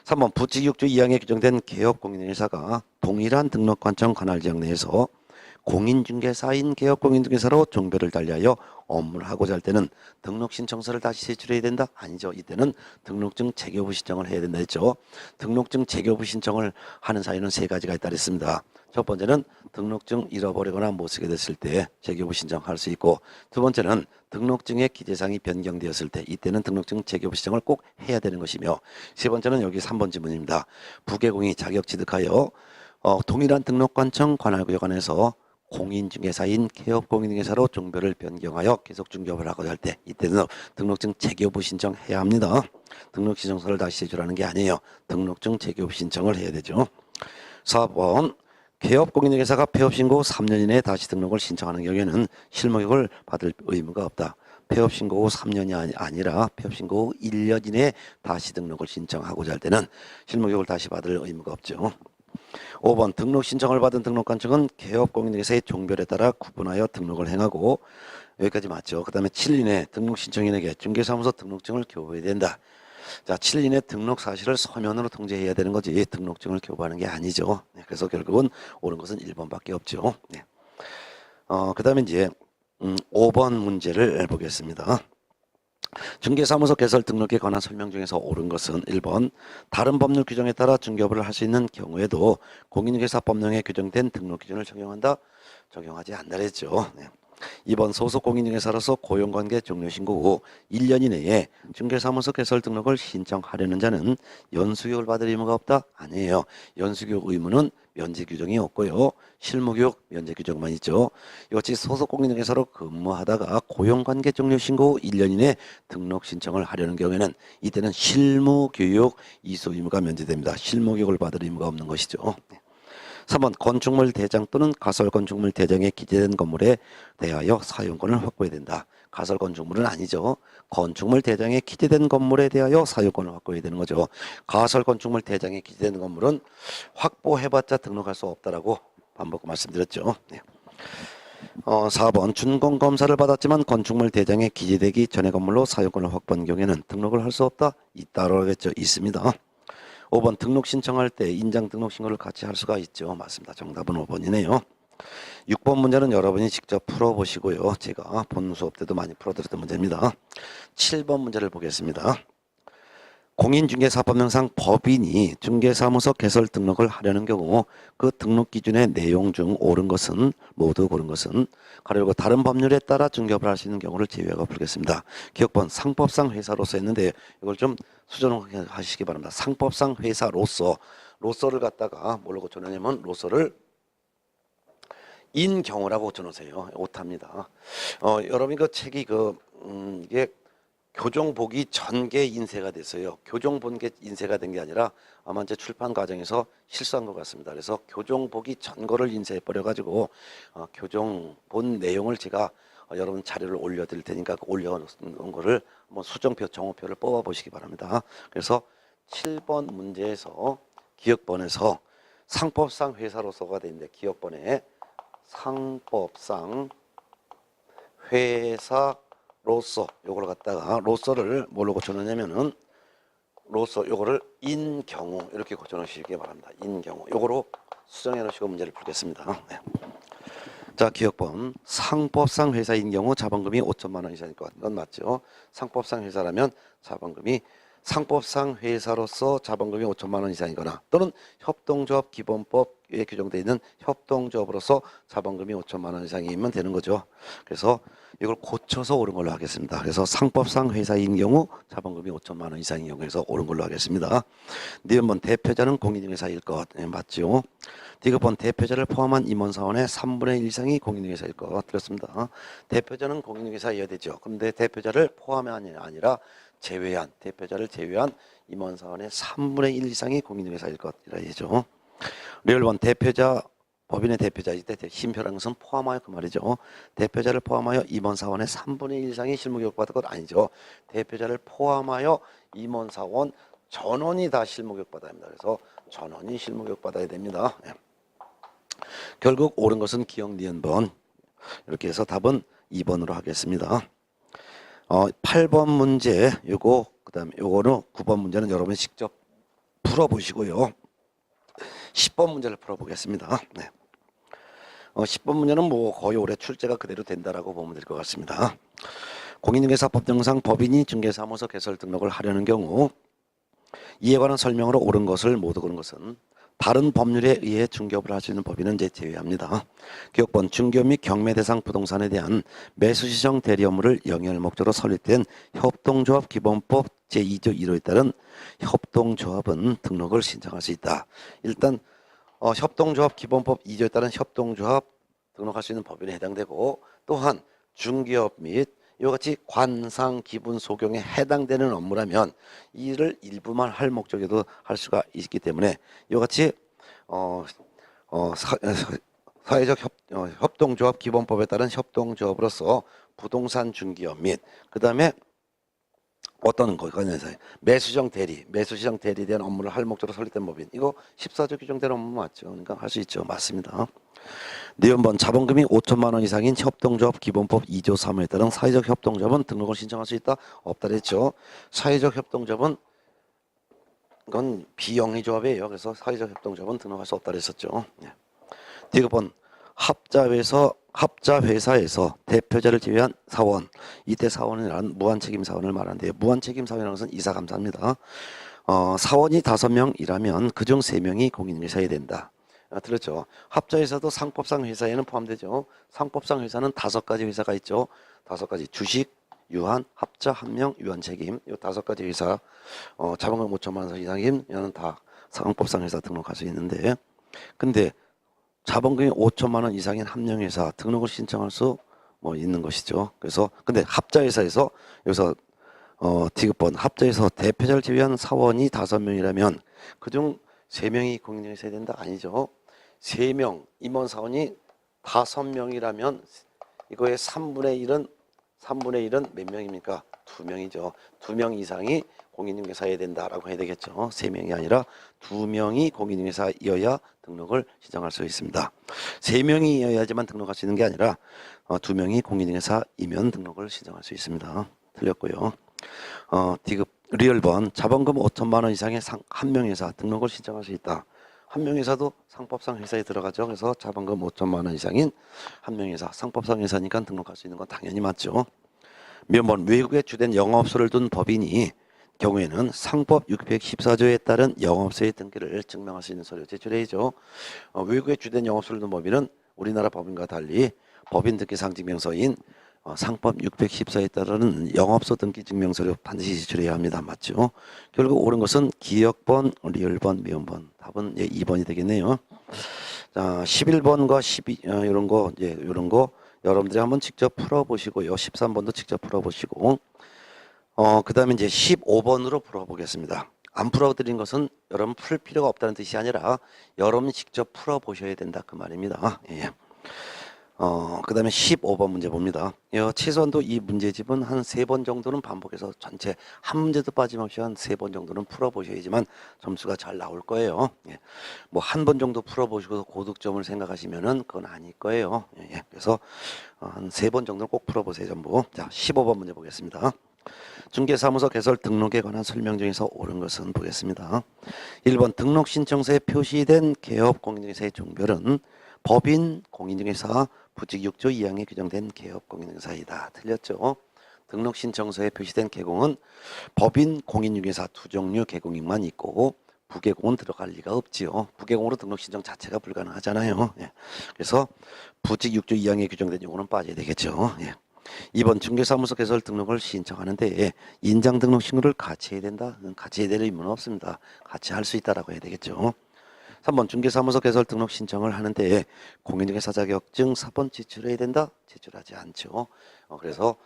3번 부칙 6조 2항에 규정된 개업공인회계사가 동일한 등록관청 관할지역 내에서 공인중개사인 개업공인중개사로 종별을 달리하여 업무를 하고자 할 때는 등록신청서를 다시 제출해야 된다? 아니죠. 이때는 등록증 재교부 신청을 해야 된다 했죠. 등록증 재교부 신청을 하는 사유는 3가지가 있다 그랬습니다. 첫 번째는 등록증 잃어버리거나 못 쓰게 됐을 때 재교부 신청할 수 있고, 두 번째는 등록증의 기재사항이 변경되었을 때 이때는 등록증 재교부 신청을 꼭 해야 되는 것이며, 세 번째는 여기 3번 지문입니다. 부개공이 자격 취득하여 동일한 등록관청 관할구역 안에서 공인중개사인 개업공인중개사로 종별을 변경하여 계속 중개업을 하고자 할 때 이때는 등록증 재교부 신청해야 합니다. 등록신청서를 다시 제출하는 게 아니에요. 등록증 재교부 신청을 해야 되죠. 4번 개업공인중개사가 폐업신고 후 3년 이내에 다시 등록을 신청하는 경우에는 실무교육을 받을 의무가 없다. 폐업신고 후 3년이 아니라 폐업신고 후 1년 이내에 다시 등록을 신청하고자 할 때는 실무교육을 다시 받을 의무가 없죠. 5번 등록 신청을 받은 등록관청은 개업공인회계사의 종별에 따라 구분하여 등록을 행하고, 여기까지 맞죠. 그 다음에 7일 이내 등록 신청인에게 중개사무소 등록증을 교부해야 된다. 자, 7일 이내 등록 사실을 서면으로 통지해야 되는 거지 등록증을 교부하는 게 아니죠. 네, 그래서 결국은 옳은 것은 1번밖에 없죠. 네. 그 다음에 이제 5번 문제를 보겠습니다. 중개사무소 개설 등록에 관한 설명 중에서 옳은 것은 1번 다른 법률 규정에 따라 중개업을 할 수 있는 경우에도 공인중개사 법령에 규정된 등록 기준을 적용한다? 적용하지 않는다 했죠. 네. 2번 소속 공인중개사로서 고용관계 종료 신고 후 1년 이내에 중개사무소 개설 등록을 신청하려는 자는 연수교육을 받을 의무가 없다? 아니에요. 연수교육 의무는 면제 규정이 없고요. 실무교육 면제 규정만 있죠. 이같이 소속 공인중개사로 근무하다가 고용관계 종료 신고 후 1년 이내에 등록 신청을 하려는 경우에는 이때는 실무교육 이수 의무가 면제됩니다. 실무교육을 받을 의무가 없는 것이죠. 3번 건축물 대장 또는 가설 건축물 대장에 기재된 건물에 대하여 사용권을 확보해야 된다. 가설 건축물은 아니죠. 건축물 대장에 기재된 건물에 대하여 사용권을 확보해야 되는 거죠. 가설 건축물 대장에 기재된 건물은 확보해봤자 등록할 수 없다라고 반복 말씀드렸죠. 네. 4번 준공검사를 받았지만 건축물 대장에 기재되기 전의 건물로 사용권을 확보한 경우에는 등록을 할 수 없다? 있다라고 하겠죠. 있습니다. 5번 등록 신청할 때 인장 등록 신고를 같이 할 수가 있죠. 맞습니다. 정답은 5번이네요. 6번 문제는 여러분이 직접 풀어보시고요. 제가 본 수업 때도 많이 풀어드렸던 문제입니다. 7번 문제를 보겠습니다. 공인중개사법령상 법인이 중개사무소 개설 등록을 하려는 경우 그 등록 기준의 내용 중 옳은 것은 모두 고른 것은 가로열고 다른 법률에 따라 중개업을 할 수 있는 경우를 제외하고 풀겠습니다. 기억번 상법상 회사로서 했는데 이걸 좀 수정하시기 바랍니다. 상법상 회사로서 로서를 갖다가 뭘로 고쳐놓냐면 로서를 인 경우라고 고쳐놓으세요. 오타입니다. 여러분 그 책이 이게 교종 보기 전개 인쇄가 됐어요. 교종 본게 인쇄가 된 게 아니라 아마 이제 출판 과정에서 실수한 것 같습니다. 그래서 교종 보기 전 거를 인쇄해 버려 가지고 교종 본 내용을 제가 여러분 자료를 올려드릴 테니까 올려놓은 거를 한번 수정표, 정오표를 뽑아 보시기 바랍니다. 그래서 7번 문제에서 기억번에서 상법상 회사로서가 되는데 기억번에 상법상 회사로서 요걸 갖다가 로서를 뭘로 고쳐놓냐면은 로서 요거를 인 경우 이렇게 고쳐놓으시기 바랍니다. 인 경우 요거로 수정해 놓으시고 문제를 풀겠습니다. 네. 자, 기억번 상법상 회사인 경우 자본금이 5천만 원 이상일 것 같은 건 맞죠? 상법상 회사라면 자본금이 상법상 회사로서 자본금이 5천만 원 이상이거나 또는 협동조합 기본법에 규정되어 있는 협동조합으로서 자본금이 5천만 원 이상이면 되는 거죠. 그래서 이걸 고쳐서 옳은 걸로 하겠습니다. 그래서 상법상 회사인 경우 자본금이 5천만 원 이상인 경우에서 옳은 걸로 하겠습니다. 니은번 대표자는 공인중개사일 것. 네, 맞죠? 디귿번 대표자를 포함한 임원사원의 3분의 1 이상이 공인중개사일 것. 들었습니다. 대표자는 공인중개사여야 되죠. 그런데 대표자를 포함이 아니라 제외한 대표자를 제외한 임원사원의 3분의 1 이상이 공인중개사일 것이라 얘기죠. 리얼번 대표자 법인의 대표자일 때 힘표라는 것은 포함하여 그 말이죠. 대표자를 포함하여 임원사원의 3분의 1 이상이 실무교육 받을 것 아니죠. 대표자를 포함하여 임원사원 전원이 다 실무교육 받아야 합니다. 그래서 전원이 실무교육 받아야 됩니다. 네. 결국 옳은 것은 기억 니은번 이렇게 해서 답은 2번으로 하겠습니다. 8번 문제 요거 그다음에 요거는 9번 문제는 여러분이 직접 풀어보시고요. 10번 문제를 풀어보겠습니다. 네. 10번 문제는 뭐 거의 올해 출제가 그대로 된다라고 보면 될 것 같습니다. 공인중개사법령상 법인이 중개사무소 개설 등록을 하려는 경우 이에 관한 설명으로 옳은 것을 모두 고른 것은 다른 법률에 의해 중개업을 할 수 있는 법인은 제외합니다. 기억번 중개업 및 경매 대상 부동산에 대한 매수시정 대리 업무를 영위할 목적으로 설립된 협동조합 기본법 제2조 1호에 따른 협동조합은 등록을 신청할 수 있다. 일단 협동조합 기본법 2조에 따른 협동조합 등록할 수 있는 법인에 해당되고 또한 중개업 및 이와 같이 관상, 기분, 소경에 해당되는 업무라면 이를 일부만 할 목적에도 할 수가 있기 때문에 이와 같이 사회적 협동조합 기본법에 따른 협동조합으로서 부동산 중개업 및 그 다음에 어떤 거에서 매수시정 대리에 대한 업무를 할 목적으로 설립된 법인 이거 14조 규정된 업무 맞죠? 그러니까 할 수 있죠. 맞습니다. 니은번 자본금이 5천만 원 이상인 협동조합 기본법 2조 3호에 따른 사회적 협동조합은 등록을 신청할 수 있다? 없다 그랬죠. 사회적 협동조합은 이건 비영리 조합이에요. 그래서 사회적 협동조합은 등록할 수 없다 그랬었죠. 디귿번 합자회사에서 대표자를 제외한 사원 이때 사원이란 무한책임 사원을 말하는데요. 무한책임 사원이라는 것은 이사감사입니다. 사원이 5명이라면 그중 3명이 공인중개사여야 된다. 틀렸죠. 합자회사도 상법상 회사에는 포함되죠. 상법상 회사는 5가지 회사가 있죠. 5가지 주식, 유한, 합자, 함명, 유한 책임. 이 5가지 회사 자본금 5천만 원 이상이면 다 상법상 회사 등록할 수 있는데, 근데 자본금이 5천만 원 이상인 함령회사 등록을 신청할 수 있는 것이죠. 그래서 근데 합자회사에서 여기서 디귿번 합자에서 대표자를 제외한 사원이 5명이라면 그중 3명이 공인중개사 해야 된다? 아니죠. 3명 임원 사원이 5명이라면 이거의 3분의 1은 몇 명입니까? 2명이죠. 2명 이상이 공인중개사 해야 된다라고 해야 되겠죠. 3명이 아니라 2명이 공인중개사이어야 등록을 신청할 수 있습니다. 3명이어야지만 등록할 수 있는 게 아니라 2명이 공인중개사이면 등록을 신청할 수 있습니다. 틀렸고요. 디귿 리얼번 자본금 5천만 원 이상의 한명회사 등록을 신청할 수 있다. 한명회사도 상법상 회사에 들어가죠. 그래서 자본금 5천만 원 이상인 한명회사 상법상 회사니까 등록할 수 있는 건 당연히 맞죠. 면번 외국에 주된 영업소를 둔 법인이 경우에는 상법 614조에 따른 영업소의 등기를 증명할 수 있는 서류 제출해야죠. 외국에 주된 영업소를 둔 법인은 우리나라 법인과 달리 법인 등기상 증명서인 상법 614에 따르는 영업소 등기 증명서를 반드시 제출해야 합니다. 맞죠? 결국 옳은 것은 기역번, 리얼번, 미음번. 답은 2번이 되겠네요. 자, 11번과 12 이런 거 여러분들이 한번 직접 풀어보시고요. 13번도 직접 풀어보시고 그다음에 이제 15번으로 풀어보겠습니다. 안 풀어드린 것은 여러분 풀 필요가 없다는 뜻이 아니라 여러분이 직접 풀어보셔야 된다 그 말입니다. 예. 그 다음에 15번 문제 봅니다. 최소한도 이 문제집은 한 3번 정도는 반복해서 전체 한 문제도 빠짐없이 한 3번 정도는 풀어보셔야지만 점수가 잘 나올 거예요. 예. 뭐 한 번 정도 풀어보시고 고득점을 생각하시면은 그건 아닐 거예요. 예. 그래서 한 3번 정도는 꼭 풀어보세요, 전부. 자, 15번 문제 보겠습니다. 중개사무소 개설 등록에 관한 설명 중에서 옳은 것은 보겠습니다. 1번 등록신청서에 표시된 개업 공인중개사의 종별은 법인 공인중개사 부칙 6조 2항에 규정된 개업 공인중개사이다. 틀렸죠. 등록신청서에 표시된 개공은 법인 공인중개사 2종류 개공인만 있고 부개공은 들어갈 리가 없지요. 부개공으로 등록신청 자체가 불가능하잖아요. 예. 그래서 부칙 6조 2항에 규정된 요거는 빠져야 되겠죠. 예. 2번 중개사무소 개설 등록을 신청하는데 인장 등록 신고를 같이 해야 된다? 같이 해야 될 의무는 없습니다. 같이 할 수 있다라고 해야 되겠죠. 3번 중개사무소 개설 등록 신청을 하는데 공인중개사 자격증 4번 제출해야 된다? 제출하지 않죠. 그래서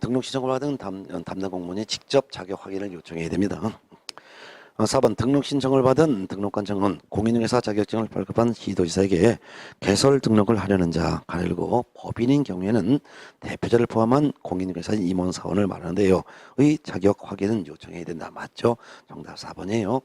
등록 신청을 받은 담당 공무원이 직접 자격 확인을 요청해야 됩니다. 4번 등록 신청을 받은 등록관청은 공인중개사 자격증을 발급한 시도지사에게 개설 등록을 하려는 자, 가르고 법인인 경우에는 대표자를 포함한 공인중개사 임원 사원을 말하는데요. 의 자격 확인은 요청해야 된다. 맞죠? 정답 4번이에요.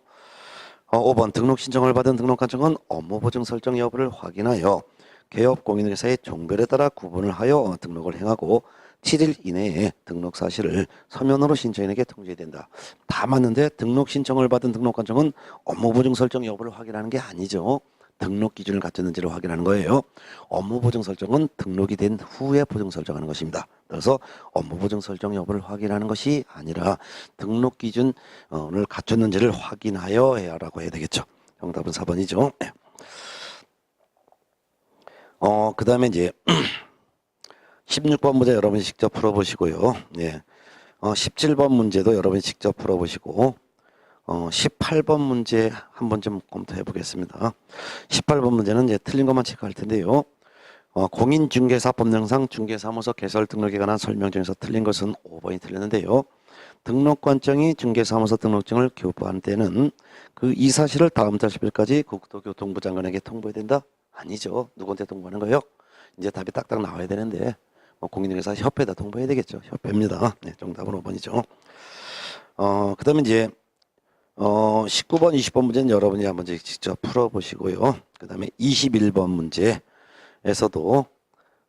5번 등록 신청을 받은 등록관청은 업무 보증 설정 여부를 확인하여 개업 공인중개사의 종별에 따라 구분을 하여 등록을 행하고 7일 이내에 등록 사실을 서면으로 신청인에게 통지해야 된다. 다 맞는데 등록 신청을 받은 등록관청은 업무 보증 설정 여부를 확인하는 게 아니죠. 등록 기준을 갖췄는지를 확인하는 거예요. 업무 보증 설정은 등록이 된 후에 보증 설정하는 것입니다. 그래서 업무 보증 설정 여부를 확인하는 것이 아니라 등록 기준을 갖췄는지를 확인하여 해야라고 해야 되겠죠. 정답은 4번이죠. 그 다음에 이제 16번 문제 여러분이 직접 풀어보시고요. 예. 17번 문제도 여러분이 직접 풀어보시고 18번 문제 한번 좀 검토해 보겠습니다. 18번 문제는 이제 틀린 것만 체크할 텐데요. 공인중개사법령상 중개사무소 개설 등록에 관한 설명 중에서 틀린 것은 5번이 틀렸는데요. 등록관청이 중개사무소 등록증을 교부하는 때는 그 이 사실을 다음 달 10일까지 국토교통부 장관에게 통보해야 된다? 아니죠. 누구한테 통보하는 거예요? 이제 답이 딱딱 나와야 되는데 공인중개사 협회에다 통보해야 되겠죠. 협회입니다. 네, 정답은 5번이죠. 그 다음에 이제 19번, 20번 문제는 여러분이 한번 직접 풀어보시고요. 그 다음에 21번 문제에서도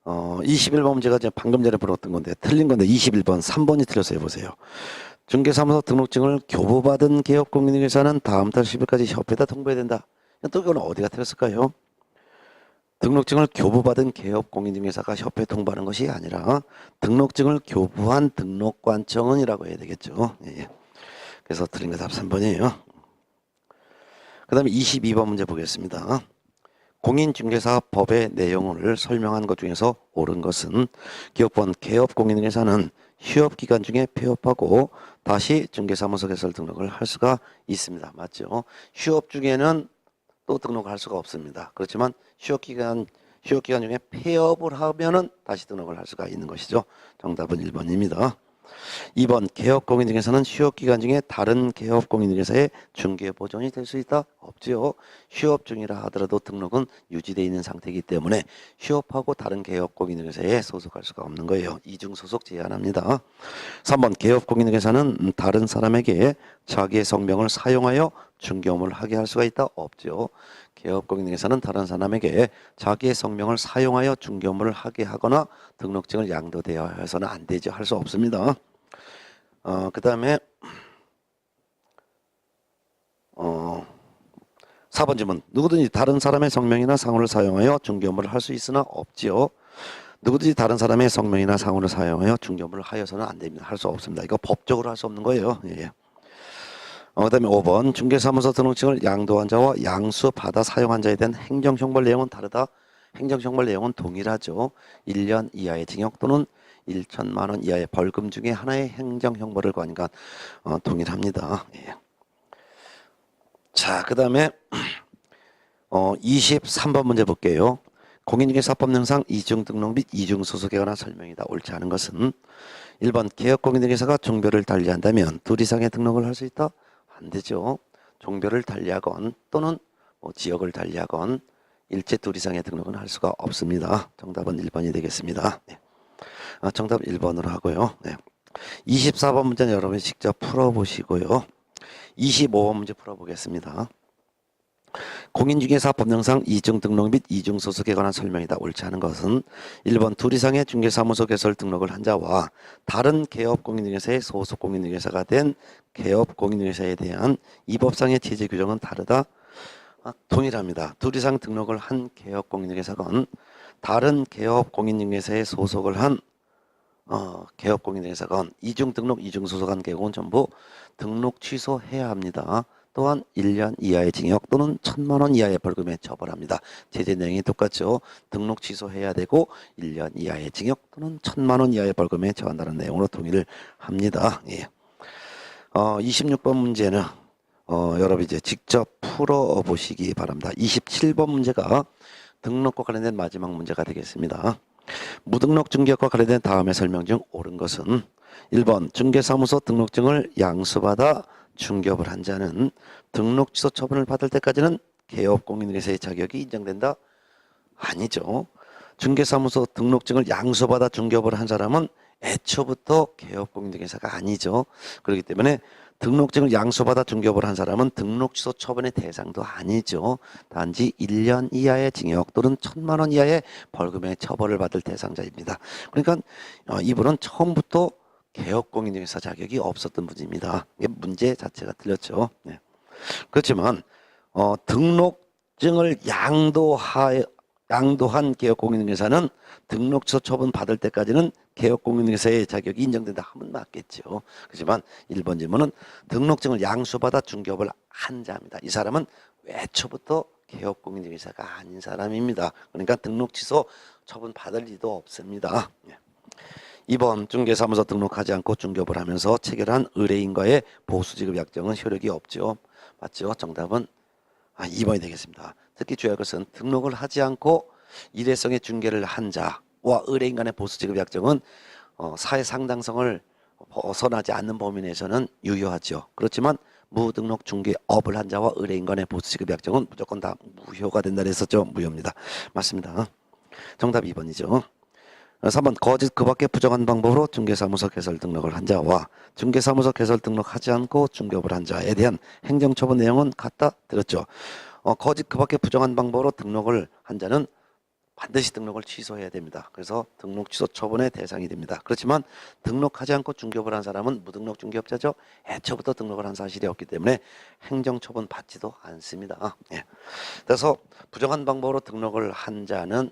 21번 문제가 이제 방금 전에 풀었던 건데 틀린 건데 21번 3번이 틀려서 해보세요. 중개사무소 등록증을 교부받은 개업 공인중개사는 다음 달 10일까지 협회에다 통보해야 된다. 또 이건 어디가 틀렸을까요? 등록증을 교부받은 개업 공인중개사가 협회에 통보하는 것이 아니라 등록증을 교부한 등록관청은이라고 해야 되겠죠. 예. 그래서 틀린 거 답 3번이에요. 그 다음에 22번 문제 보겠습니다. 공인중개사법의 내용을 설명한 것 중에서 옳은 것은 기업번 개업공인중개사는 휴업기간 중에 폐업하고 다시 중개사무소 개설 등록을 할 수가 있습니다. 맞죠? 휴업 중에는 또 등록할 수가 없습니다. 그렇지만 휴업기간 중에 폐업을 하면은 다시 등록을 할 수가 있는 것이죠. 정답은 1번입니다. 2번 개업공인중개사는 휴업기간 중에 다른 개업공인중개사의 중개보존이 될 수 있다? 없지요. 휴업 중이라 하더라도 등록은 유지되어 있는 상태이기 때문에 휴업하고 다른 개업공인중개사에 소속할 수가 없는 거예요. 이중소속 제한합니다. 3번 개업공인중개사는 다른 사람에게 자기의 성명을 사용하여 중개업을 하게 할 수가 있다? 없죠. 개업공인중개사는 다른 사람에게 자기의 성명을 사용하여 중개업을 하게 하거나 등록증을 양도되어 해서는 안 되죠. 할 수 없습니다. 그 다음에 4번 질문. 누구든지 다른 사람의 성명이나 상호를 사용하여 중개업을 할 수 있으나 없지요. 누구든지 다른 사람의 성명이나 상호를 사용하여 중개업을 하여서는 안 됩니다. 할 수 없습니다. 이거 법적으로 할 수 없는 거예요. 예. 그 다음에 5번 중개사무소 등록증을 양도한 자와 양수받아 사용한 자에 대한 행정형벌 내용은 다르다. 행정형벌 내용은 동일하죠. 1년 이하의 징역 또는 1천만 원 이하의 벌금 중에 하나의 행정형벌을 거하니까 동일합니다. 예. 자, 그 다음에 23번 문제 볼게요. 공인중개사법령상 이중등록 및 이중소속에 관한 설명이다. 옳지 않은 것은 1번 개업공인중개사가 종별을 달리한다면 둘 이상의 등록을 할 수 있다? 안 되죠. 종별을 달리하건 또는 지역을 달리하건 일체 둘 이상의 등록은 할 수가 없습니다. 정답은 1번이 되겠습니다. 네. 정답 1번으로 하고요. 네. 24번 문제는 여러분이 직접 풀어보시고요. 25번 문제 풀어보겠습니다. 공인중개사 법령상 이중등록 및 이중소속에 관한 설명이다. 옳지 않은 것은 1번 둘 이상의 중개사무소 개설 등록을 한 자와 다른 개업공인중개사의 소속 공인중개사가 된 개업공인중개사에 대한 이 법상의 제재 규정은 다르다. 동일합니다. 둘 이상 등록을 한 개업공인중개사건 다른 개업공인중개사에 소속을 한 개업공인중개사건 이중등록 이중소속한 경우는 전부 등록 취소해야 합니다. 또한 1년 이하의 징역 또는 1,000만 원 이하의 벌금에 처벌합니다. 제재 내용이 똑같죠. 등록 취소해야 되고 1년 이하의 징역 또는 1,000만 원 이하의 벌금에 처한다는 내용으로 동의를 합니다. 예. 26번 문제는 여러분 이제 직접 풀어보시기 바랍니다. 27번 문제가 등록과 관련된 마지막 문제가 되겠습니다. 무등록 중개업과 관련된 다음의 설명 중 옳은 것은 1번 중개사무소 등록증을 양수받아 중개업을 한 자는 등록 취소 처분을 받을 때까지는 개업공인중개사의 자격이 인정된다? 아니죠. 중개사무소 등록증을 양수받아 중개업을 한 사람은 애초부터 개업공인중개사가 아니죠. 그렇기 때문에 등록증을 양수받아 중개업을 한 사람은 등록 취소 처분의 대상도 아니죠. 단지 1년 이하의 징역 또는 1,000만 원 이하의 벌금의 처벌을 받을 대상자입니다. 그러니까 이분은 처음부터 개업공인중개사 자격이 없었던 분입니다. 이게 문제 자체가 틀렸죠. 네. 그렇지만 등록증을 양도한 개업공인중개사는 등록 취소 처분 받을 때까지는 개업공인중개사의 자격이 인정된다 하면 맞겠죠. 그렇지만 1번 질문은 등록증을 양수받아 중개업을 한 자입니다. 이 사람은 애초부터 개업공인중개사가 아닌 사람입니다. 그러니까 등록 취소 처분 받을 리도 없습니다. 2번 중개사무소 등록하지 않고 중개업을 하면서 체결한 의뢰인과의 보수지급 약정은 효력이 없죠. 맞죠? 정답은 2번이 되겠습니다. 특히 주의할 것은 등록을 하지 않고 일회성의 중개를 한 자와 의뢰인 간의 보수지급 약정은 사회상당성을 벗어나지 않는 범위 내에서는 유효하죠. 그렇지만 무등록 중개업을 한 자와 의뢰인 간의 보수지급 약정은 무조건 다 무효가 된다 했었죠. 무효입니다. 맞습니다. 정답 2번이죠. 3번 거짓 그 밖에 부정한 방법으로 중개사무소 개설 등록을 한 자와 중개사무소 개설 등록하지 않고 중개업을 한 자에 대한 행정처분 내용은 같다? 들었죠. 거짓 그 밖에 부정한 방법으로 등록을 한 자는 반드시 등록을 취소해야 됩니다. 그래서 등록 취소 처분의 대상이 됩니다. 그렇지만 등록하지 않고 중개업을 한 사람은 무등록 중개업자죠. 애초부터 등록을 한 사실이 없기 때문에 행정처분 받지도 않습니다. 예. 그래서 부정한 방법으로 등록을 한 자는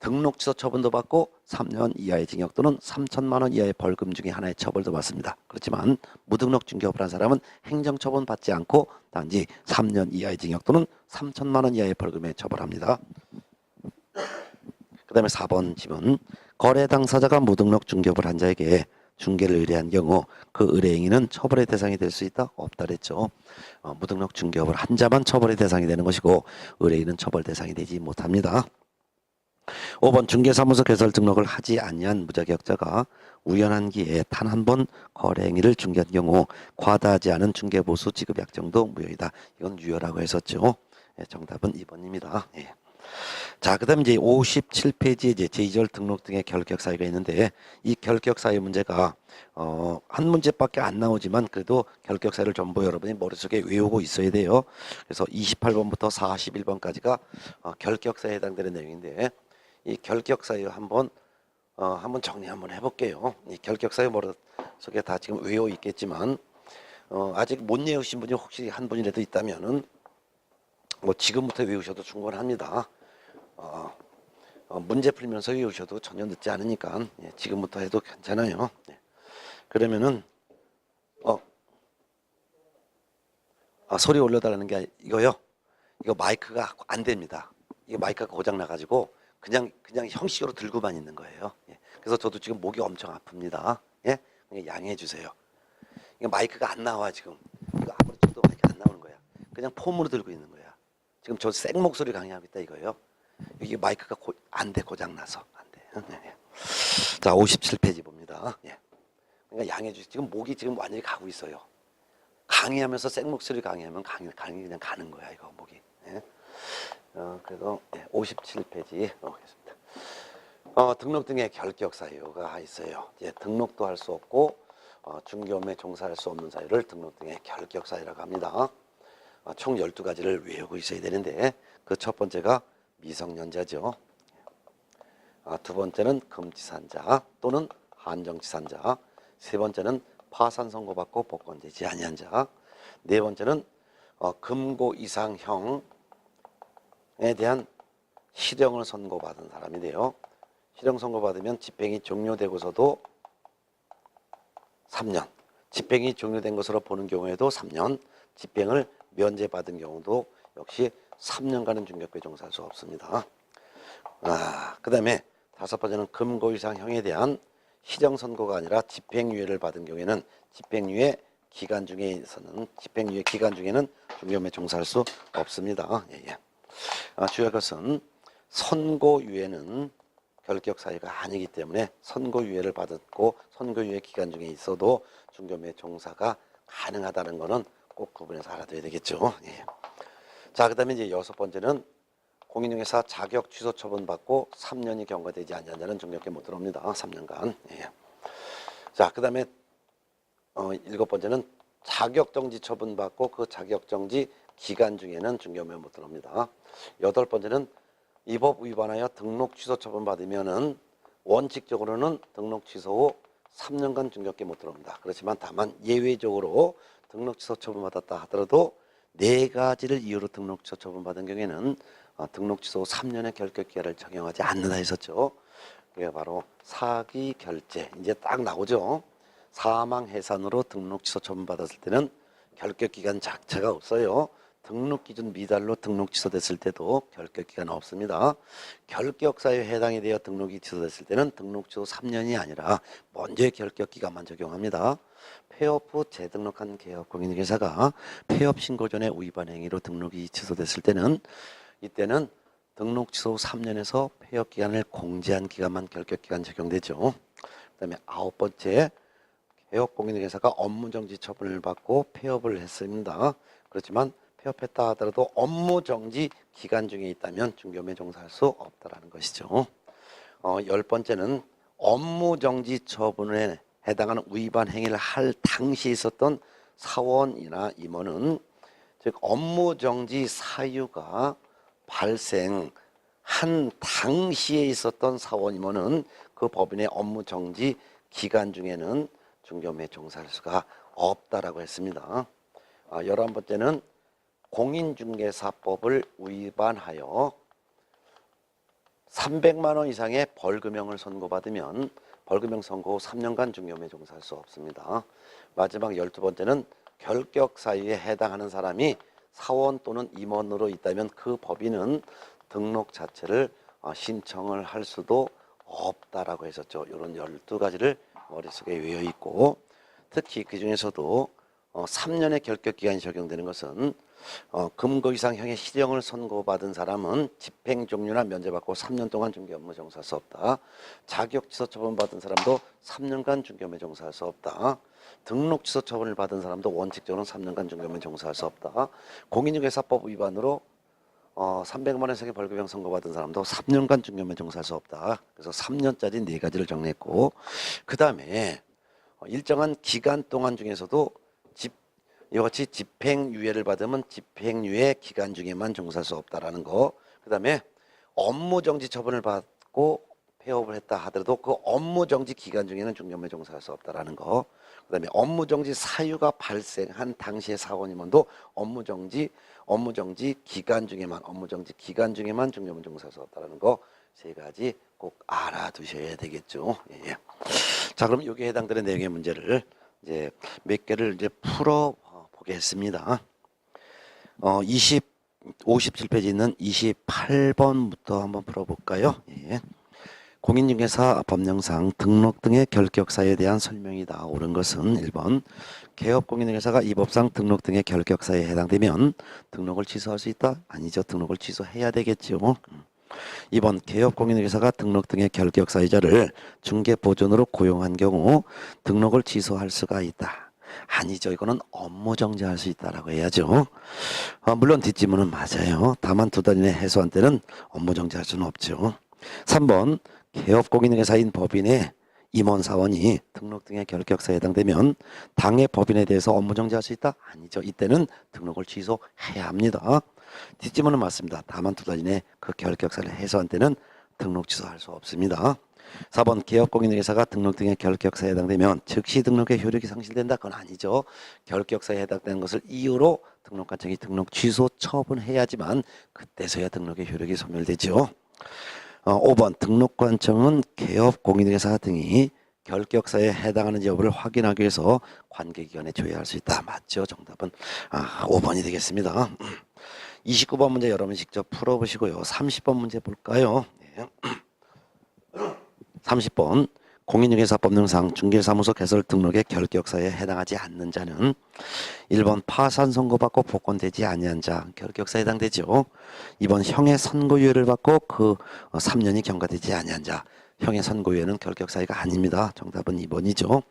등록 취소 처분도 받고 3년 이하의 징역 또는 3천만 원 이하의 벌금 중에 하나의 처벌도 받습니다. 그렇지만 무등록 중개업을 한 사람은 행정처분 받지 않고 단지 3년 이하의 징역 또는 3천만 원 이하의 벌금에 처벌합니다. 그 다음에 4번 질문. 거래 당사자가 무등록 중개업을 한 자에게 중개를 의뢰한 경우 그 의뢰행위는 처벌의 대상이 될 수 있다? 없다 그랬죠. 무등록 중개업을 한 자만 처벌의 대상이 되는 것이고 의뢰인은 처벌 대상이 되지 못합니다. 5번 중개사무소 개설 등록을 하지 아니한 무자격자가 우연한 기회에 단 한 번 거래 행위를 중개한 경우 과다하지 않은 중개보수 지급 약정도 무효이다. 이건 유효라고 했었죠. 정답은 2번입니다. 예. 자, 그다음 이제 57페이지에 이제 제2절 등록 등의 결격 사유가 있는데 이 결격 사유 문제가 한 문제밖에 안 나오지만 그래도 결격 사유를 전부 여러분이 머릿속에 외우고 있어야 돼요. 그래서 28번부터 41번까지가 결격 사유에 해당되는 내용인데 이 결격 사유 한번 정리 한번 해볼게요. 이 결격 사유 머릿속에 다 지금 외워 있겠지만 아직 못 외우신 분이 혹시 한 분이라도 있다면은 뭐 지금부터 외우셔도 충분합니다. 문제 풀면서 외우셔도 전혀 늦지 않으니까 지금부터 해도 괜찮아요. 그러면은 소리 올려달라는 게 이거요. 이거 마이크가 안 됩니다. 이게 마이크가 고장 나가지고 그냥 형식으로 들고만 있는 거예요. 그래서 저도 지금 목이 엄청 아픕니다. 예, 양해해 주세요. 이거 마이크가 안 나와 지금. 이거 아무리 쳐도 마이크 안 나오는 거야. 그냥 폼으로 들고 있는 거야. 지금 저 생 목소리 강의하고 있다 이거예요. 이게 마이크가 안 돼, 고장 나서 안 돼. 자, 57페이지 봅니다. 그러니까 양해해 주세요. 지금 목이 지금 완전히 가고 있어요. 강의하면서 생 목소리 강의하면 강의 그냥 가는 거야 이거 목이. 그래도 57페이지 넘어가겠습니다. 등록 등의 결격 사유가 있어요. 등록도 할 수 없고 중개업에 종사할 수 없는 사유를 등록 등의 결격 사유라고 합니다. 총 12가지를 외우고 있어야 되는데 그 첫 번째가 미성년자죠. 두 번째는 금지산자 또는 한정지산자. 세 번째는 파산 선고받고 복권되지 아니한 자. 네 번째는 금고 이상형에 대한 실형을 선고받은 사람인데요. 실형 선고받으면 집행이 종료되고서도 3년, 집행이 종료된 것으로 보는 경우에도 3년, 집행을 면제받은 경우도 역시 3년간은 중개업에 종사할 수 없습니다. 그 다음에 다섯 번째는 금고 이상형에 대한 실형 선고가 아니라 집행유예를 받은 경우에는 집행유예 기간 중에서는 중개업에 종사할 수 없습니다. 주요한 것은 선고유예는 결격 사유가 아니기 때문에 선고유예를 받았고 선고유예 기간 중에 있어도 중개업에 종사가 가능하다는 것은 꼭 구분해서 알아둬야 되겠죠. 자, 그 다음에 이제 여섯 번째는 공인중개사 자격 취소 처분 받고 3년이 경과되지 않는 자는 중개업에 못 들어옵니다. 3년간. 자, 그 다음에 일곱 번째는 자격 정지 처분 받고 그 자격 정지 기간 중에는 중개업에 못 들어옵니다. 여덟 번째는 이 법 위반하여 등록 취소 처분 받으면은 원칙적으로는 등록 취소 후 3년간 중개업에 못 들어옵니다. 그렇지만 다만 예외적으로 등록 취소 처분 받았다 하더라도 네 가지를 이유로 등록 취소 처분 받은 경우에는 등록 취소 후 3년의 결격 기한을 적용하지 않는다 했었죠. 그게 바로 사기 결제 이제 딱 나오죠. 사망 해산으로 등록 취소 처분 받았을 때는 결격 기간 자체가 없어요. 등록 기준 미달로 등록 취소됐을 때도 결격 기간 없습니다. 결격 사유에 해당이 되어 등록이 취소됐을 때는 등록 취소 3년이 아니라 먼저의 결격 기간만 적용합니다. 폐업 후 재등록한 개업 공인중개사가 폐업 신고 전에 위반 행위로 등록이 취소됐을 때는 이때는 등록 취소 후 3년에서 폐업 기간을 공제한 기간만 결격 기간 적용되죠. 그다음에 아홉 번째 개업 공인중개사가 업무정지 처분을 받고 폐업을 했습니다. 그렇지만 폐업했다 하더라도 업무정지 기간 중에 있다면 중개업에 종사할 수 없다라는 것이죠. 열 번째는 업무정지 처분에 해당하는 위반 행위를 할 당시에 있었던 사원이나 임원은 즉 업무정지 사유가 발생한 당시에 있었던 사원 임원은 그 법인의 업무정지 기간 중에는 중개업에 종사할 수가 없다라고 했습니다. 11번째는 공인중개사법을 위반하여 300만 원 이상의 벌금형을 선고받으면 벌금형 선고 후 3년간 중개업에 종사할 수 없습니다. 마지막 12번째는 결격 사유에 해당하는 사람이 사원 또는 임원으로 있다면 그 법인은 등록 자체를 신청을 할 수도 없다라고 했었죠. 이런 12가지를 머릿속에 외워 있고, 특히 그 중에서도 3년의 결격 기간이 적용되는 것은 금고 이상 형의 실형을 선고받은 사람은 집행 종료나 면제받고 3년 동안 중개 업무 종사할 수 없다. 자격 취소 처분 받은 사람도 3년간 중개 업무에 종사할 수 없다. 등록 취소 처분을 받은 사람도 원칙적으로는 3년간 중개 업무에 종사할 수 없다. 공인중개사법 위반으로 300만 원 이상의 벌금형 선고받은 사람도 3년간 중개 업무에 종사할 수 없다. 그래서 3년짜리 4가지를 정리했고, 그 다음에 일정한 기간 동안 중에서도 이와 같이 집행유예를 받으면 집행유예 기간 중에만 종사할 수 없다라는 거. 그 다음에 업무정지 처분을 받고 폐업을 했다 하더라도 그 업무정지 기간 중에는 중개업무에 종사할 수 없다라는 거. 그 다음에 업무정지 사유가 발생한 당시의 사원임원도 업무정지 기간 중에만 중개업무에 종사할 수 없다라는 거. 3가지 꼭 알아두셔야 되겠죠. 예. 자, 그럼 여기에 해당되는 내용의 문제를 이제 몇 개를 이제 풀어 보겠습니다. 57페이지 있는 28번부터 한번 풀어볼까요? 예. 공인중개사 법령상 등록 등의 결격사유에 대한 설명이다. 옳은 것은 1번 개업공인중개사가 이 법상 등록 등의 결격사유에 해당되면 등록을 취소할 수 있다? 아니죠. 등록을 취소해야 되겠죠. 2번 개업공인중개사가 등록 등의 결격사유자를 중개보존으로 고용한 경우 등록을 취소할 수가 있다. 아니죠. 이거는 업무정지할 수 있다라고 해야죠. 물론 뒷지문은 맞아요. 다만 2달 이내 해소한 때는 업무정지할 수는 없죠. 3번 개업공인중개사인 법인의 임원사원이 등록 등의 결격사에 해당되면 당의 법인에 대해서 업무정지할 수 있다? 아니죠. 이때는 등록을 취소해야 합니다. 뒷지문은 맞습니다. 다만 2달 이내 그 결격사를 해소한 때는 등록 취소할 수 없습니다. 4번 개업공인중개사가 등록 등의 결격사에 해당되면 즉시 등록의 효력이 상실된다? 그건 아니죠. 결격사에 해당되는 것을 이유로 등록관청이 등록 취소 처분해야지만 그때서야 등록의 효력이 소멸되죠. 5번 등록관청은 개업공인중개사 등이 결격사에 해당하는지 여부를 확인하기 위해서 관계기관에 조회할 수 있다. 맞죠? 정답은 5번이 되겠습니다. 29번 문제 여러분 직접 풀어보시고요. 30번 문제 볼까요? 네. 30번 공인중개사법령상 중개사무소 개설 등록의 결격사에 해당하지 않는 자는 1번 파산 선고받고 복권되지 아니한 자, 결격사에 해당되죠. 2번 형의 선고유예를 받고 그 3년이 경과되지 아니한 자, 형의 선고유예는 결격사유가 아닙니다. 정답은 2번이죠.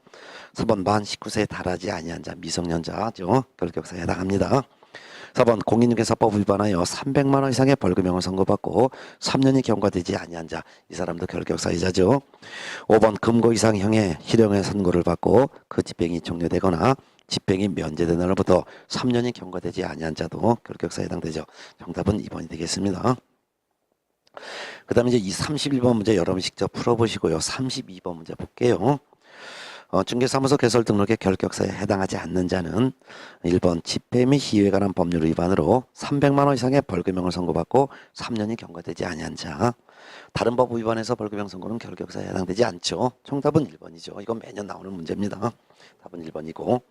3번 만 19세에 달하지 아니한 자, 미성년자죠. 결격사에 해당합니다. 4번 공인중개사법 위반하여 300만 원 이상의 벌금형을 선고받고 3년이 경과되지 아니한 자, 이 사람도 결격사유자죠. 5번 금고 이상형의 실형의 선고를 받고 그 집행이 종료되거나 집행이 면제된 날로부터 3년이 경과되지 아니한 자도 결격사에 해당되죠. 정답은 2번이 되겠습니다. 그 다음에 이제 이 31번 문제 여러분 직접 풀어보시고요. 32번 문제 볼게요. 중개사무소 개설 등록의 결격사에 해당하지 않는 자는 1번 집회 및 시위에 관한 법률 위반으로 300만 원 이상의 벌금형을 선고받고 3년이 경과되지 아니한 자. 다른 법 위반해서 벌금형 선고는 결격사에 해당되지 않죠. 정답은 1번이죠. 이건 매년 나오는 문제입니다. 답은 1번이고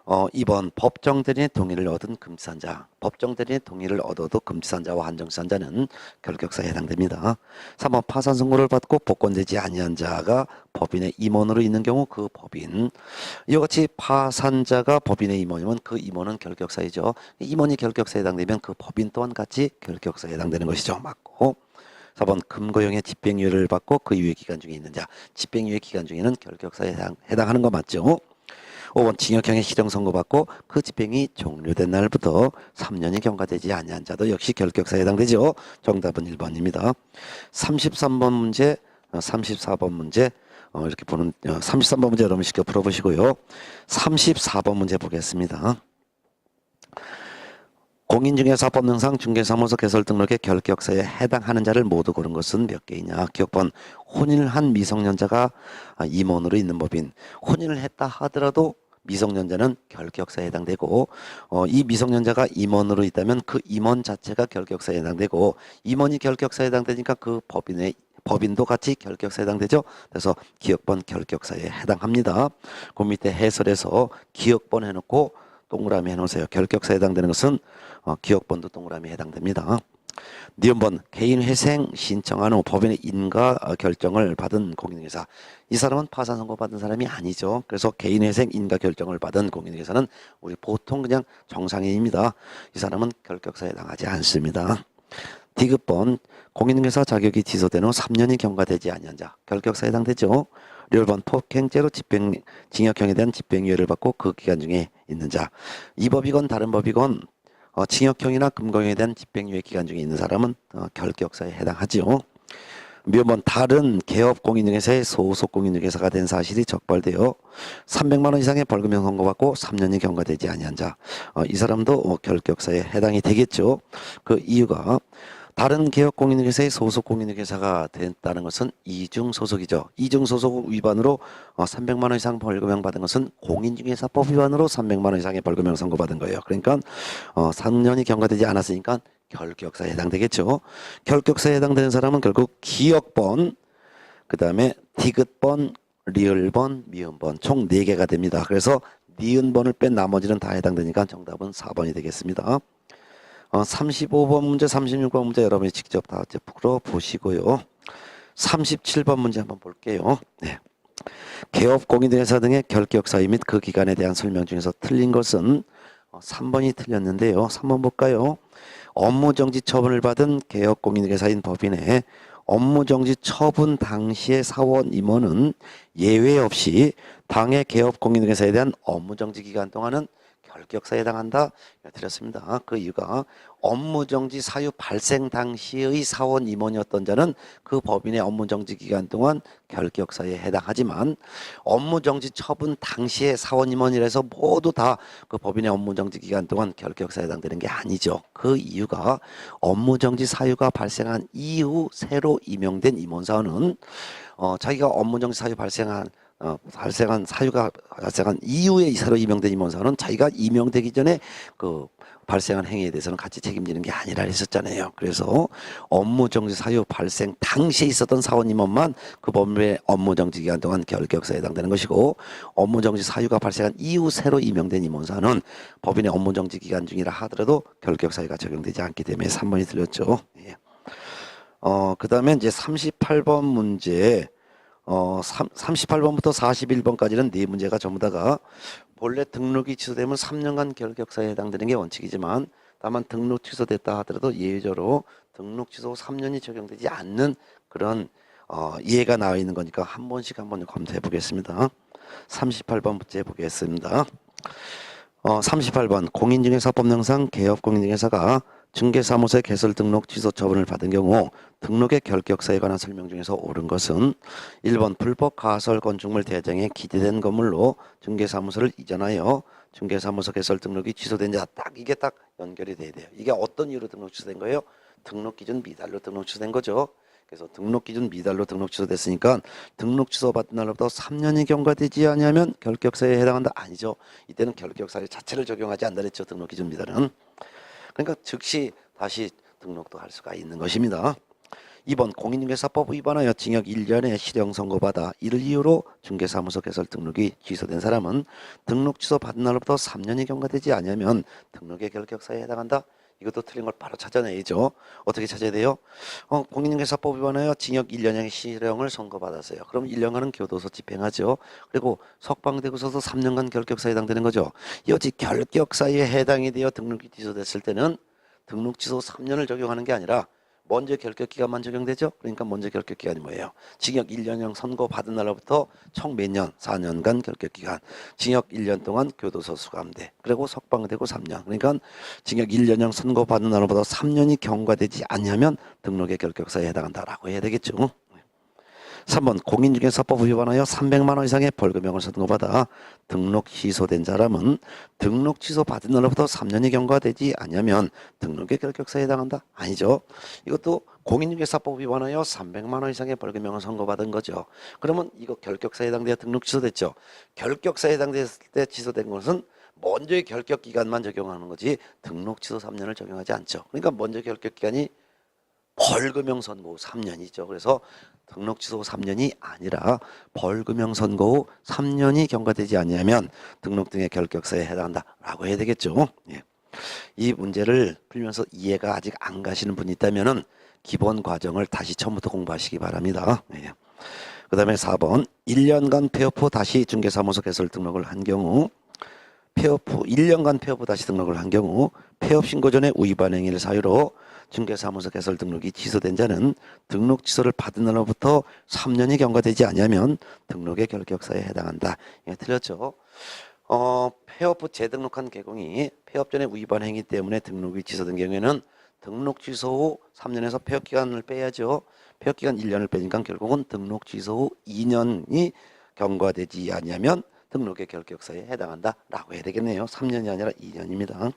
2번 법정 대리인의 동의를 얻은 금지산자. 법정 대리인의 동의를 얻어도 금지산자와 한정지산자는 결격사에 해당됩니다. 3번 파산 선고를 받고 복권되지 아니한 자가 법인의 임원으로 있는 경우 그 법인. 이와 같이 파산자가 법인의 임원이면 그 임원은 결격사이죠. 임원이 결격사에 해당되면 그 법인 또한 같이 결격사에 해당되는 것이죠. 맞고. 4번 금고형의 집행유예를 받고 그 유예 기간 중에 있는 자. 집행유예 기간 중에는 결격사에 해당하는 거 맞죠? 5번 징역형의 실형 선고받고 그 집행이 종료된 날부터 3년이 경과되지 아니한 자도 역시 결격사에 해당되죠. 정답은 1번입니다. 33번 문제, 34번 문제 이렇게 보는 33번 문제 여러분 쉽게 풀어보시고요. 34번 문제 보겠습니다. 공인중개사법령상 중개사무소 개설 등록의 결격사에 해당하는 자를 모두 고른 것은 몇 개이냐? 기억번 혼인을 한 미성년자가 임원으로 있는 법인. 혼인을 했다 하더라도 미성년자는 결격사에 해당되고 이 미성년자가 임원으로 있다면 그 임원 자체가 결격사에 해당되고 임원이 결격사에 해당되니까 그 법인도 같이 결격사에 해당되죠. 그래서 기억번 결격사에 해당합니다. 그 밑에 해설에서 기억번 해놓고 동그라미 해놓으세요. 결격사에 해당되는 것은 기억번도 동그라미에 해당됩니다. 니은번 개인회생 신청한 후 법인의 인가 결정을 받은 공인중개사. 이 사람은 파산 선고 받은 사람이 아니죠. 그래서 개인회생 인가 결정을 받은 공인중개사는 우리 보통 그냥 정상인입니다. 이 사람은 결격사에 해당하지 않습니다. 디귿번 공인중개사 자격이 취소된 후 3년이 경과되지 아니한 자. 결격사에 해당되죠. 리을번 폭행죄로 징역형에 대한 집행유예를 받고 그 기간 중에 있는 자. 이 법이건 다른 법이건 징역형이나 금경에 대한 집행유예 기간 중에 있는 사람은 결격사에 해당하지요. 미음번 다른 개업 공인중개사의 소속 공인중개사가 된 사실이 적발되어 300만 원 이상의 벌금형 선고받고 3년이 경과되지 아니한 자. 이 사람도 결격사에 해당이 되겠죠. 그 이유가 다른 개업 공인중개사의 소속 공인중개사가 됐다는 것은 이중소속이죠. 이중소속 위반으로 300만 원 이상 벌금형 받은 것은 공인중개사법 위반으로 300만 원 이상의 벌금형 선고받은 거예요. 그러니까 3년이 경과되지 않았으니까 결격사에 해당되겠죠. 결격사에 해당되는 사람은 결국 기억번, 그 다음에 디귿번, 리을번, 미음번 총 4개가 됩니다. 그래서 니은번을 뺀 나머지는 다 해당되니까 정답은 4번이 되겠습니다. 35번 문제, 36번 문제 여러분이 직접 다 풀어보시고요. 37번 문제 한번 볼게요. 네. 개업 공인중개사 등의 결격사유 및 그 기간에 대한 설명 중에서 틀린 것은 3번이 틀렸는데요. 3번 볼까요? 업무정지 처분을 받은 개업 공인중개사인 법인의 업무정지 처분 당시의 사원 임원은 예외 없이 당해 개업 공인중개사에 대한 업무정지 기간 동안은 결격사에 해당한다. 드렸습니다. 그 이유가 업무정지 사유 발생 당시의 사원 임원이었던 자는 그 법인의 업무정지 기간 동안 결격사에 해당하지만 업무정지 처분 당시의 사원 임원이라서 모두 다 그 법인의 업무정지 기간 동안 결격사에 해당되는 게 아니죠. 그 이유가 업무정지 사유가 발생한 이후 새로 임용된 임원사원은 자기가 업무정지 사유 발생한 사유가 발생한 이후에 새로 임명된 임원사원은 자기가 임명되기 전에 그 발생한 행위에 대해서는 같이 책임지는 게 아니라 했었잖아요. 그래서 업무정지 사유 발생 당시에 있었던 사원 임원만 그 법인의 업무정지 기간 동안 결격사에 해당되는 것이고 업무정지 사유가 발생한 이후 새로 임명된 임원사원은 법인의 업무정지 기간 중이라 하더라도 결격사유가 적용되지 않기 때문에 3번이 틀렸죠. 예. 그 다음에 이제 38번 문제 38번부터 41번까지는 네 문제가 전부 다가 본래 등록이 취소되면 3년간 결격사에 해당되는 게 원칙이지만 다만 등록 취소됐다 하더라도 예외적으로 등록 취소 후 3년이 적용되지 않는 그런 예가 나와 있는 거니까 한 번씩 한번 검토해 보겠습니다. 38번 문제 보겠습니다. 38번 공인중개사법령상 개업 공인중개사가 중개사무소의 개설 등록 취소 처분을 받은 경우 등록의 결격사에 관한 설명 중에서 옳은 것은 1번 불법 가설 건축물 대장에 기재된 건물로 중개사무소를 이전하여 중개사무소 개설 등록이 취소된 자. 딱 이게 딱 연결이 돼야 돼요. 이게 어떤 이유로 등록 취소된 거예요? 등록 기준 미달로 등록 취소된 거죠. 그래서 등록 기준 미달로 등록 취소됐으니까 등록 취소 받은 날로부터 3년이 경과되지 않으면 결격사에 해당한다. 아니죠. 이때는 결격사유 자체를 적용하지 않는다 그랬죠. 등록 기준 미달은. 그러니까 즉시 다시 등록도 할 수가 있는 것입니다. 2번 공인중개사법 위반하여 징역 1년의 실형 선고받아 이를 이유로 중개사무소 개설 등록이 취소된 사람은 등록 취소 받은 날로부터 3년이 경과되지 않으면 등록의 결격사에 해당한다. 이것도 틀린 걸 바로 찾아내야죠. 어떻게 찾아야 돼요? 공인중개사법 위반하여 징역 1년의 실형을 선고받았어요. 그럼 1년간은 교도소 집행하죠. 그리고 석방되고서도 3년간 결격사에 해당되는 거죠. 여지 결격사에 해당이 되어 등록이 취소됐을 때는 등록 취소 3년을 적용하는 게 아니라 먼저 결격기간만 적용되죠. 그러니까 먼저 결격기간이 뭐예요? 징역 1년형 선고받은 날로부터 총 몇 년? 4년간 결격기간. 징역 1년 동안 교도소 수감돼. 그리고 석방되고 3년. 그러니까 징역 1년형 선고받은 날로부터 3년이 경과되지 않으면 등록의 결격사에 해당한다라고 해야 되겠죠. 3번 공인중개사법 위반하여 300만 원 이상의 벌금형을 선고받아 등록 취소된 사람은 등록 취소 받은 날로부터 3년이 경과되지 않으면 등록의 결격사에 해당한다? 아니죠. 이것도 공인중개사법 위반하여 300만 원 이상의 벌금형을 선고받은 거죠. 그러면 이거 결격사에 해당되어 등록 취소됐죠. 결격사에 해당됐을 때 취소된 것은 먼저의 결격 기간만 적용하는 거지 등록 취소 3년을 적용하지 않죠. 그러니까 먼저 결격 기간이 벌금형 선고 후 3년이죠. 그래서 등록 취소 3년이 아니라 벌금형 선고 후 3년이 경과되지 않으면 등록 등의 결격사에 해당한다라고 해야 되겠죠. 예. 이 문제를 풀면서 이해가 아직 안 가시는 분이 있다면은 기본 과정을 다시 처음부터 공부하시기 바랍니다. 예. 그 다음에 4번 1년간 폐업 후 다시 중개사무소 개설 등록을 한 경우 폐업 후 1년간 폐업 후 다시 등록을 한 경우 폐업 신고 전에 위반 행위를 사유로 중개사무소 개설 등록이 취소된 자는 등록 취소를 받은 날로부터 3년이 경과되지 않으면 등록의 결격사에 해당한다. 예, 틀렸죠? 폐업 후 재등록한 개공이 폐업 전에 위반 행위 때문에 등록이 취소된 경우에는 등록 취소 후 3년에서 폐업 기간을 빼야죠. 폐업 기간 1년을 빼니까 결국은 등록 취소 후 2년이 경과되지 않으면 등록의 결격사에 해당한다라고 해야 되겠네요. 3년이 아니라 2년입니다.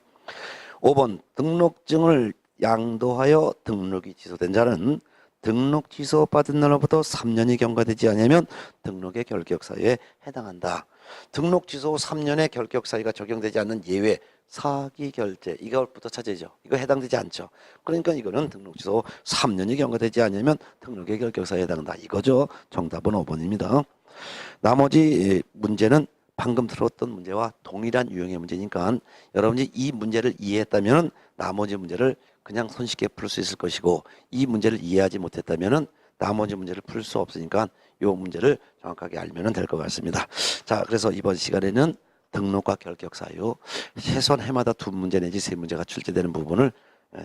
5번 등록증을 양도하여 등록이 취소된 자는 등록 취소 받은 날로부터 3년이 경과되지 않으면 등록의 결격사유에 해당한다. 등록 취소 후 3년의 결격사유가 적용되지 않는 예외 사기 결제 이것부터 찾아야죠. 이거 해당되지 않죠. 그러니까 이거는 등록 취소 후 3년이 경과되지 않으면 등록의 결격사유에 해당한다. 이거죠. 정답은 5번입니다. 나머지 문제는 방금 들었던 문제와 동일한 유형의 문제니까 여러분이 이 문제를 이해했다면 나머지 문제를 그냥 손쉽게 풀 수 있을 것이고 이 문제를 이해하지 못했다면 나머지 문제를 풀 수 없으니까 이 문제를 정확하게 알면 될 것 같습니다. 자, 그래서 이번 시간에는 등록과 결격사유 최소한 해마다 2문제 내지 3문제가 출제되는 부분을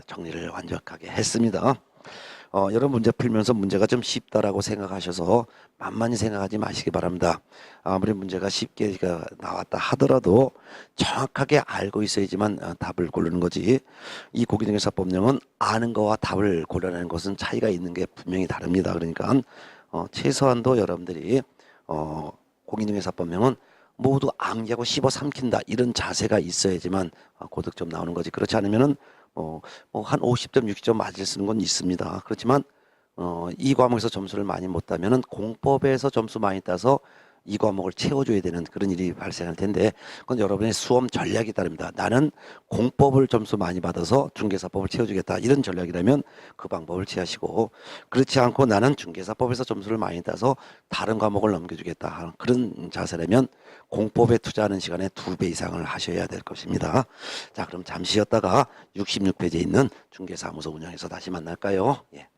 정리를 완벽하게 했습니다. 여러분 문제 풀면서 문제가 좀 쉽다라고 생각하셔서 만만히 생각하지 마시기 바랍니다. 아무리 문제가 쉽게 나왔다 하더라도 정확하게 알고 있어야지만 답을 고르는 거지. 이 공인중개사법령은 아는 거와 답을 고르는 것은 차이가 있는 게 분명히 다릅니다. 그러니까 최소한도 여러분들이 공인중개사법령은 모두 암기하고 씹어 삼킨다 이런 자세가 있어야지만 고득점 나오는 거지. 그렇지 않으면은 한 50점, 60점 맞을 쓰는 건 있습니다. 그렇지만 이 과목에서 점수를 많이 못 따면은 공법에서 점수 많이 따서 이 과목을 채워줘야 되는 그런 일이 발생할 텐데 그건 여러분의 수험 전략이 따릅니다. 나는 공법을 점수 많이 받아서 중개사법을 채워주겠다 이런 전략이라면 그 방법을 취하시고 그렇지 않고 나는 중개사법에서 점수를 많이 따서 다른 과목을 넘겨주겠다 하는 그런 자세라면 공법에 투자하는 시간에 2배 이상을 하셔야 될 것입니다. 자, 그럼 잠시 쉬었다가 66페이지에 있는 중개사무소 운영에서 다시 만날까요? 예.